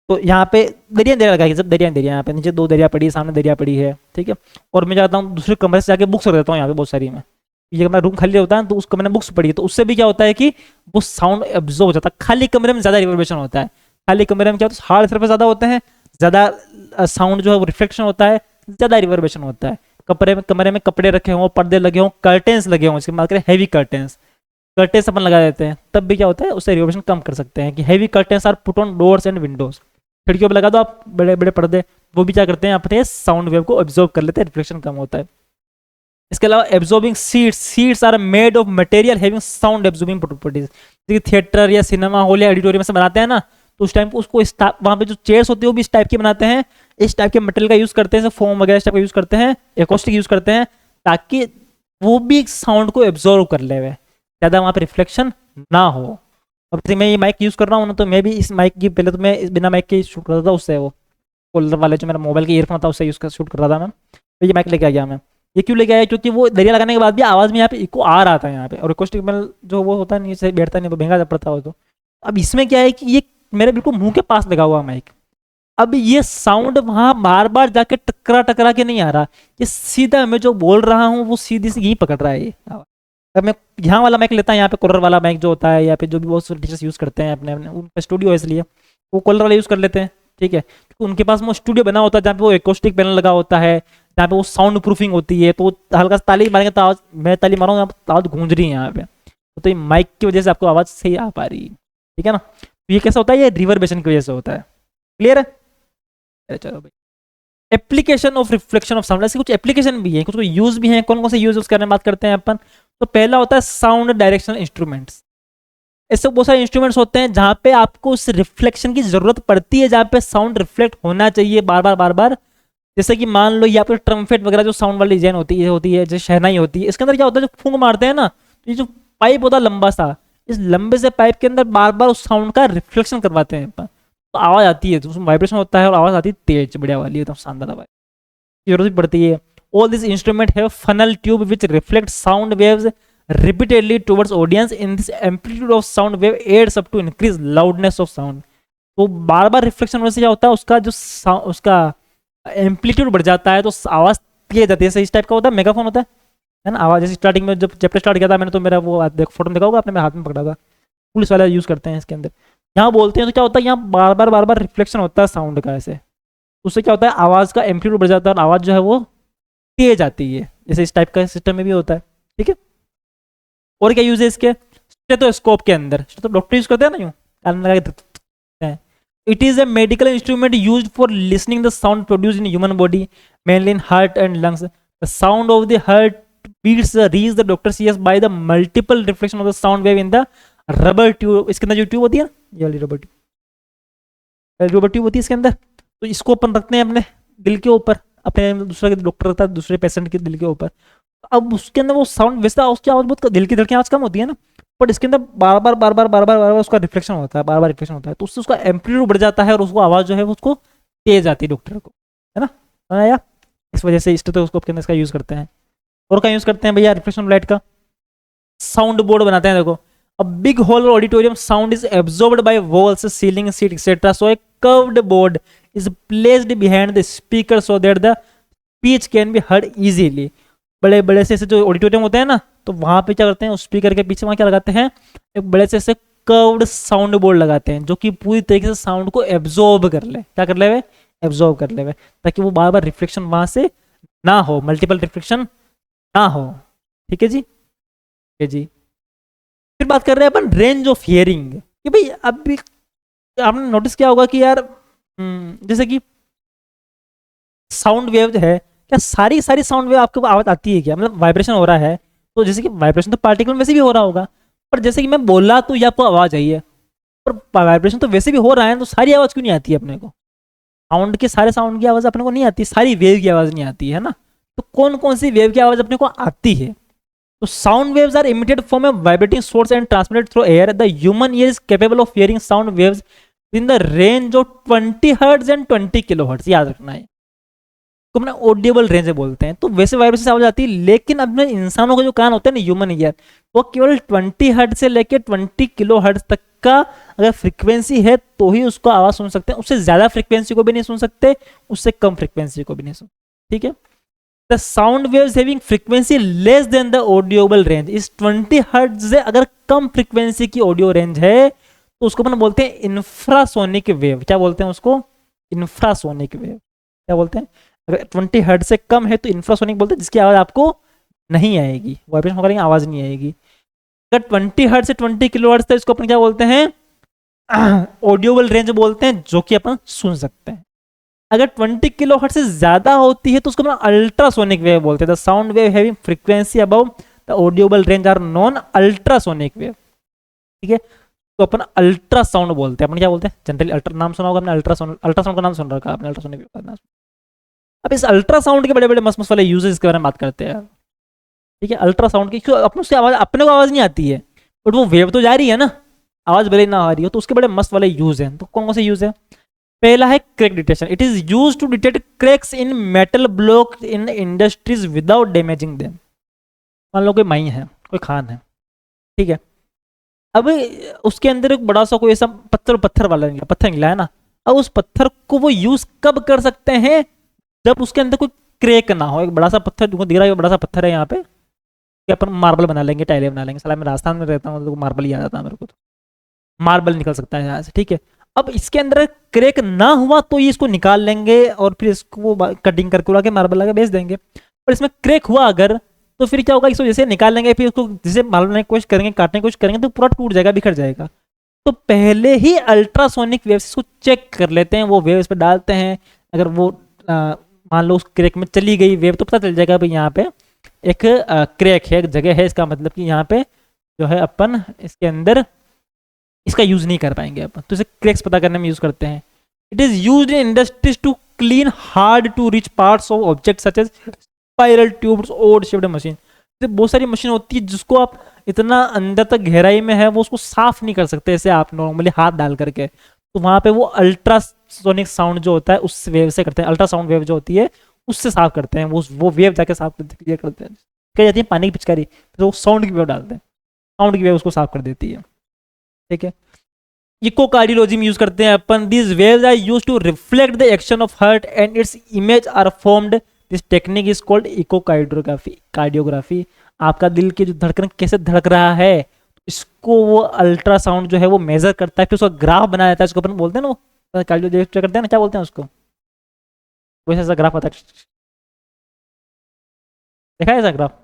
तो यहाँ पे दरिया लगाई, सब दरिया यहाँ पे नीचे 2 दरिया पड़ी है, सामने दरिया पड़ी है, ठीक है। और मैं जाता हूँ दूसरे कमरे से जाके बुक्स रख देता हूँ यहाँ पे बहुत सारी, मैं ये कमरा रूम खाली होता है तो उस कमरे में बुक्स पड़ी है, तो उससे भी क्या होता है कि वो साउंड एब्जॉर्ब हो जाता है। खाली कमरे में ज़्यादा रिवर्बेशन होता है, खाली कमरे में क्या होता है, हार्ड सरफेस ज़्यादा होते हैं, ज़्यादा साउंड जो है वो रिफ्लेक्शन होता है, ज़्यादा रिवर्बेशन होता है। कमरे में कपड़े रखे हों, पर्दे लगे हों, कर्टेंस लगे हों, इसकी बात करें हैवी कर्टेंस अपन लगा देते हैं, तब भी क्या होता है उससे रिवर्बेशन कम कर सकते हैं। कि heavy curtains are put on doors and windows, खिड़कियों पर लगा दो आप बड़े बड़े पर्दे, वो भी क्या करते हैं अपने साउंड वेव को एब्जॉर्ब कर लेते हैं, रिफ्लेक्शन कम होता है। इसके अलावा absorbing seats are made of material having sound absorbing properties. जैसे थिएटर या सिनेमा हॉल या ऑडिटोरियम से बनाते हैं ना, तो उस टाइम पे उसको वहाँ पे जो चेयर्स होती है वो भी इस टाइप की बनाते हैं, इस टाइप के मटेरियल का यूज करते हैं, फोम वगैरह इस टाइप का यूज करते हैं, एकॉस्टिक यूज करते हैं, ताकि वो भी साउंड को एब्जॉर्व कर ले, ज़्यादा वहाँ पे रिफ्लेक्शन ना हो। अब जैसे मैं ये माइक यूज़ कर रहा हूँ ना, तो मैं भी इस माइक की पहले तो मैं इस बिना माइक के शूट करता था, उससे वो होल्डर वाले जो मेरा मोबाइल के ईयरफोन था उससे यूज़ कर शूट कर रहा था मैं, तो ये माइक लेके आ गया मैं। ये क्यों लेके आया, क्योंकि वो दरिया लगाने के बाद भी आवाज़ में यहाँ पे इको आ रहा था यहाँ पे, और एकॉस्टिक जो वो होता है नीचे बैठता नहीं तो महंगा पड़ता हो। तो अब इसमें क्या है कि ये मेरे बिल्कुल मुंह के पास लगा हुआ माइक। अब ये साउंड वहां बार बार जाके टकरा टकरा के नहीं आ रहा, ये सीधा मैं जो बोल रहा हूँ वो सीधी सी यही पकड़ रहा है ये। अब मैं यहाँ वाला माइक लेता है, यहाँ पे कॉलर वाला माइक जो होता है, या फिर जो भी बहुत टीचर्स यूज करते हैं अपने अपने उनका स्टूडियो है इसलिए वो कॉलर वाला यूज कर लेते हैं, ठीक है, क्योंकि उनके पास वो स्टूडियो बना होता है जहाँ पे वो एकोस्टिक पैनल लगा होता है, जहाँ पे वो साउंड प्रूफिंग होती है, तो हल्का सा ताली मारेंगे तो आवाज, मैं ताली मारूंगा तो आवाज गूंज रही है यहाँ पे, तो ये माइक की वजह से आपको आवाज सही आ पा रही है, ठीक है ना। तो ये कैसा होता है, ये रिवर्बेशन की वजह से होता है। क्लियर है? चलो भाई, application of reflection of sound, ऐसे कुछ एप्लीकेशन भी है, कुछ यूज भी है। कौन कौन से यूज उसके बारे में बात करते हैं अपन। तो पहला होता है साउंड डायरेक्शनल इंस्ट्रूमेंट्स। ऐसे बहुत सारे इंस्ट्रूमेंट्स होते हैं जहां पे आपको उस रिफ्लेक्शन की जरूरत पड़ती है, जहां पे साउंड रिफ्लेक्ट होना चाहिए बार बार बार बार। जैसे कि मान लो यहाँ पे ट्रम्पेट वगैरह जो साउंड वाली डिजाइन होती है जैसे शहनाई होती है, इसके अंदर क्या होता है, जो फूंक मारते हैं ना, तो ये जो पाइप होता है लंबा सा, इस लंबे से पाइप के अंदर बार बार उस साउंड का रिफ्लेक्शन करवाते हैं अपन, तो आवाज आती है, तो उसमें वाइब्रेशन होता है और आवाज आती है तेज बढ़िया वाली, एकदम शानदार आवाज जरूरत पड़ती है। All this instrument have funnel tube which reflect sound waves repeatedly towards audience in this amplitude of sound wave aids up to increase loudness of sound। तो बार बार रिफ्लेक्शन होने से क्या होता है, उसका जो उसका एम्पलीट्यूड बढ़ जाता है, तो आवाज तेज जाती है। इस टाइप का होता है, मेगाफोन होता है ना। आवाज जैसे स्टार्टिंग में जब चैप्टर स्टार्ट किया था मैंने, तो मेरा वो फोटो में देखा होगा आपने, मेरे हाथ में पकड़ा था, पुलिस वाला यूज करते हैं इसके अंदर। यहाँ बोलते हैं तो क्या होता है, यहाँ बार बार रिफ्लेक्शन होता है साउंड का, ऐसे उससे क्या होता है, आवाज का एम्पलीट्यूड बढ़ जाता है और आवाज जो है वो तेज आती है, जैसे इस टाइप का सिस्टम में भी होता है, ठीक है। और क्या यूज है इसके, स्टेथोस्कोप के अंदर, तो डॉक्टर यूज करते हैं ना यूं कान लगा के। It is a medical instrument used for listening the sound produced in human body, mainly in heart and lungs. The sound of the heart beats reach the doctor CS by the multiple reflection of the sound wave in the rubber tube. इसके अंदर जो tube होती है ना, ये वाली rubber tube होती है इसके अंदर, तो इसको अपन रखते हैं अपने दिल के ऊपर, अपने दूसरा डॉक्टर रखता है दूसरे पेशेंट के दिल के ऊपर। अब उसके अंदर वो साउंड वैसा, उसकी आवाज बहुत, दिल की धड़कन आवाज कम होती है ना, बट इसके अंदर बार बार उसका रिफ्लेक्शन होता है, बार बार रिफ्लेक्शन होता है, तो उससे उसका एम्पलीट्यूड बढ़ जाता है और उसको आवाज जो है उसको तेज आती है डॉक्टर को, है ना यार। इस वजह से स्टेथोस्कोप के अंदर इसका यूज करते हैं। और क्या यूज करते हैं भैया रिफ्लेक्शन लाइट का, साउंड बोर्ड बनाते हैं। देखो, a big hall or auditorium sound is absorbed by walls, ceiling, seat, etc. So a curved board is placed behind the speaker so that the speech can be heard easily। बड़े बड़े से जो auditorium होते हैं ना, तो वहां पे क्या करते हैं, उस स्पीकर के पीछे वहां क्या लगाते हैं, एक बड़े से ऐसे कर्व्ड साउंड बोर्ड लगाते हैं, जो कि पूरी तरीके से साउंड को एब्जॉर्ब कर ले। क्या कर ले वे, एब्जॉर्ब कर ले वे, ताकि वो बार बार रिफ्लेक्शन वहां से ना हो, मल्टीपल रिफ्लेक्शन ना हो, ठीक है जी, ठीक है जी। फिर बात कर रहे हैं अपन रेंज ऑफ हियरिंग, कि भाई अभी आपने नोटिस किया होगा कि यार जैसे कि साउंड वेव है, क्या सारी साउंड वेव आपको आवाज आती है क्या, मतलब वाइब्रेशन हो रहा है, तो जैसे कि वाइब्रेशन तो पार्टिकल में से भी हो रहा होगा, पर जैसे कि मैं बोला तो ये आपको आवाज आई है, पर वाइब्रेशन तो वैसे भी हो रहा है, तो सारी आवाज क्यों नहीं आती है अपने को, साउंड के सारे साउंड की आवाज अपने को नहीं आती, सारी वेव की आवाज नहीं आती है ना। तो कौन कौन सी वेव की आवाज अपने को आती है, तो sound waves are emitted from a vibrating source and transmitted through air. The human ear is capable of hearing sound waves in the range of 20 hertz and 20 kilohertz, याद रखना है, तो अपना ऑडिबल रेंज बोलते हैं। तो वैसे vibration से आवाज आती है, लेकिन अपने इंसानों का जो कान होता है ना, ह्यूमन ईयर, वो केवल 20 हर्ट्ज से लेके 20 किलो हर्ट्ज तक का अगर फ्रीक्वेंसी है तो ही उसको आवाज सुन सकते हैं, उससे ज्यादा फ्रीक्वेंसी को भी नहीं सुन सकते, उससे कम फ्रीक्वेंसी को भी नहीं सुन, ठीक है। The sound waves having frequency less than the audible range is 20 hertz से अगर कम फ्रीक्वेंसी की ऑडियो रेंज है, तो उसको अपन बोलते हैं इंफ्रासोनिक वेव। क्या बोलते हैं उसको, इंफ्रासोनिक वेव। क्या बोलते हैं, अगर 20 हर्ट्ज से कम है तो इंफ्रासोनिक बोलते हैं, जिसकी आवाज आपको नहीं आएगी, वाइब्रेशन होकर आवाज नहीं आएगी। अगर 20 हर्ट्ज से 20 किलो हर्ट्ज तक, इसको अपन क्या बोलते हैं, ऑडियोबल रेंज बोलते हैं, जो कि अपन सुन सकते हैं। अगर 20 किलो हर्ट्ज से ज्यादा होती है तो उसको अल्ट्रासोनिक वेव बोलते हैं। The sound wave having frequency above the audible range are non ultrasonic wave, ठीक है। तो अपन अल्ट्रासाउंड बोलते हैं, अपन क्या बोलते हैं जनरली, नाम सुना होगा आपने, अल्ट्रासाउंड का नाम सुन रखा आपने, अल्ट्रासोनिक वेव का नाम। अब इस अल्ट्रासाउंड के बड़े बड़े मस्त वाले यूजेस के बारे में बात करते हैं, ठीक है। अल्ट्रासाउंड की क्यों अपने उसकी आवाज, अपने को आवाज नहीं आती है, बट वो वेव तो जा रही है ना, आवाज भले ना आ रही हो, तो उसके बड़े मस्त वाले यूज हैं। तो कौन कौन से यूज है, पहला है crack detection. It is used to detect cracks in metal block in industries without damaging them. मान लो कोई माई है, कोई खान है, ठीक है, अब उसके अंदर एक बड़ा सा कोई ऐसा पत्थर पत्थर वाला निकला, पत्थर निकला है ना। अब उस पत्थर को वो यूज कब कर सकते हैं, जब उसके अंदर कोई क्रैक ना हो। एक बड़ा सा पत्थर तुमको दिख रहा है, बड़ा सा पत्थर है यहाँ पे, कि अपन मार्बल बना लेंगे, टाइलें बना लेंगे। साला मैं राजस्थान में रहता हूँ तो मार्बल ही आ जाता है मेरे को, तो मार्बल निकल सकता है यहाँ से, ठीक है। अब इसके अंदर क्रैक ना हुआ तो ये इसको निकाल लेंगे और फिर इसको वो कटिंग करके उड़ा के मार्बल लगा बेच देंगे। पर इसमें क्रैक हुआ अगर, तो फिर क्या होगा, इसको जैसे निकाल लेंगे, फिर उसको जैसे मार्बल बनाने की कोशिश करेंगे, काटने की कोशिश करेंगे, तो पूरा टूट जाएगा, बिखर जाएगा। तो पहले ही अल्ट्रासोनिक वेव्स को चेक कर लेते हैं, वो वेव्स पे डालते हैं। अगर वो मान लो उस क्रैक में चली गई वेव, तो पता चल जाएगा भाई यहाँ पे एक क्रैक है, एक जगह है, इसका मतलब कि यहाँ पे जो है अपन इसके अंदर इसका यूज नहीं कर पाएंगे अपन। तो इसे क्रैक्स पता करने में यूज करते हैं। It is used in industries to clean hard to reach parts of object such as spiral tubes, odd shaped machine. बहुत सारी मशीन होती है जिसको आप इतना अंदर तक गहराई में है वो उसको साफ नहीं कर सकते ऐसे आप नॉर्मली हाथ डाल करके। तो वहां पे वो अल्ट्रासोनिक साउंड जो होता है उस वेव से करते हैं, अल्ट्रासाउंड वेव जो होती है उससे साफ करते हैं। वो वेव जाके साफ क्लियर करते हैं। कही जाती है पानी की पिचकारी, तो वो साउंड की वेव डालते हैं, साउंड की वेव उसको साफ कर देती है, ठीक है। इकोकार्डियोलॉजी में यूज करते हैं अपन। This waves are used to reflect the action of heart and its image are formed. This technique is called echocardiography. Cardiography, आपका दिल की जो धड़कन कैसे धड़क रहा है, इसको वो अल्ट्रासाउंड जो है वो मेजर करता है, फिर उसका ग्राफ बनाया जाता है, इसको अपन बोलते हैं ना, वो कार्डियोलॉजी करते हैं ना, क्या बोलते हैं उसको, वैसे ऐसा ग्राफ आता है, देखा है ऐसा ग्राफ।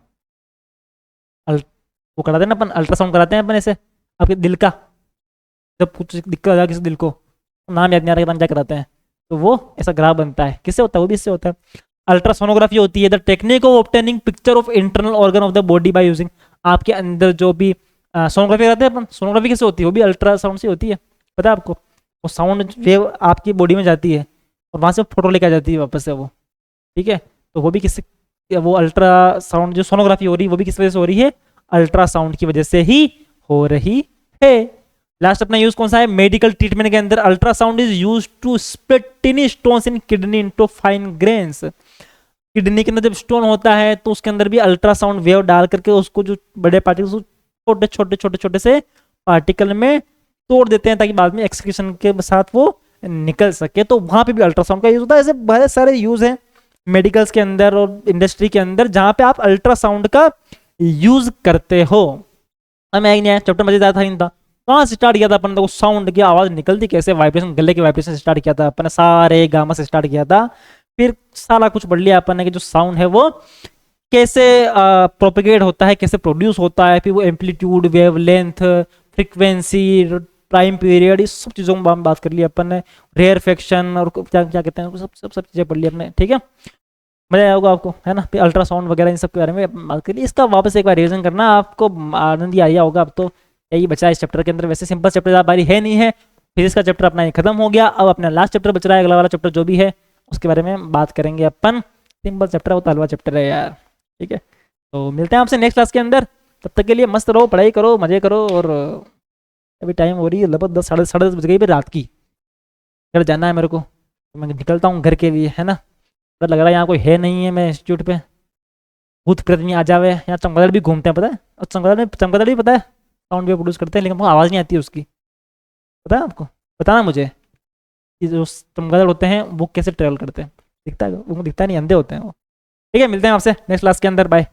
वो कराते हैं ना अपन, अल्ट्रासाउंड कराते हैं अपन ऐसे आपके दिल का, जब कुछ दिक्कत हो जाए किसी दिल को, नाम याद नहीं आ रहा, क्या कराते हैं, तो वो ऐसा ग्राफ बनता है। किससे होता है, वो भी इससे होता है। अल्ट्रासोनोग्राफी होती है the technique of obtaining picture of internal organ of the body by using. आपके अंदर जो भी सोनोग्राफी कराते हैं अपन, सोनोग्राफी कैसे होती है, वो भी अल्ट्रासाउंड से होती है, पता है आपको। वो साउंड वेव आपकी बॉडी में जाती है और वहां से फोटो लेकर जाती है वापस से वो, ठीक है। तो वो भी किस, वो अल्ट्रासाउंड जो सोनोग्राफी हो रही है वो भी किस वजह से हो रही है, अल्ट्रासाउंड की वजह से ही हो रही है। लास्ट अपना यूज कौन सा है, मेडिकल ट्रीटमेंट के अंदर ultrasound is used to split tiny stones in kidney into fine grains. Kidney के अंदर जब स्टोन होता है तो उसके अंदर भी अल्ट्रासाउंड वेव डाल करके उसको जो बड़े पार्टिकल छोटे छोटे छोटे छोटे से पार्टिकल में तोड़ देते हैं ताकि बाद में एक्सक्रीशन के साथ वो निकल सके। तो वहां पे भी अल्ट्रासाउंड का यूज होता है। ऐसे बहुत सारे यूज हैं मेडिकल्स के अंदर और इंडस्ट्री के अंदर जहां पे आप अल्ट्रासाउंड का यूज करते हो। अब मैं नया चैप्टर मजेदार था, इन था कहाँ से स्टार्ट किया था अपन, तो साउंड की आवाज निकलती कैसे, वाइब्रेशन, गले के वाइब्रेशन से स्टार्ट किया था अपन ने, सारे गामा से स्टार्ट किया था। फिर सारा कुछ पढ़ लिया अपन ने कि जो साउंड है वो कैसे प्रोपेगेट होता है, कैसे प्रोड्यूस होता है, फिर वो amplitude, wavelength, frequency, time period, इस सब चीज़ों में बात कर ली अपन ने। रेयर फ्रैक्शन और क्या क्या कहते हैं, सब सब सब चीज़ें पढ़ ली अपने, ठीक है। मजा आया होगा आपको, है ना। फिर अल्ट्रासाउंड वगैरह इन सब के बारे में बात कर ली। इसका वापस एक बार रिविजन करना, आपको आनंद ही आया होगा। अब तो यही बचा है इस चैप्टर के अंदर। वैसे सिंपल चैप्टर ज़्यादा बारी है नहीं है, फिजिक्स का चैप्टर अपना ये खत्म हो गया। अब अपना लास्ट चैप्टर बच रहा है, अगला वाला चैप्टर जो भी है उसके बारे में बात करेंगे अपन। सिंपल चैप्टर है वो, तालवा चैप्टर है यार, ठीक है। तो मिलते हैं आपसे नेक्स्ट क्लास के अंदर। तब तक के लिए मस्त रहो, पढ़ाई करो, मजे करो। और अभी टाइम हो रही है लगभग 10 साढ़े 10 बज गई रात की, घर जाना है मेरे को, तो मैं निकलता हूँ घर के लिए, है ना। पता लग रहा है यहाँ कोई है नहीं है, मैं इंस्टीट्यूट पे भूत प्रेत नहीं आ जावे। यहाँ चमगादड़ भी घूमते हैं, पता है। और चमगादड़ भी पता है साउंड वेव प्रोड्यूस करते हैं, लेकिन हमको आवाज़ नहीं आती है उसकी, पता है आपको। बताना मुझे कि जो चमगादड़ होते हैं वो कैसे ट्रेवल करते हैं, दिखता है, उनको दिखता नहीं, अंधे होते हैं वो। ठीक है, मिलते हैं आपसे नेक्स्ट क्लास के अंदर, बाय।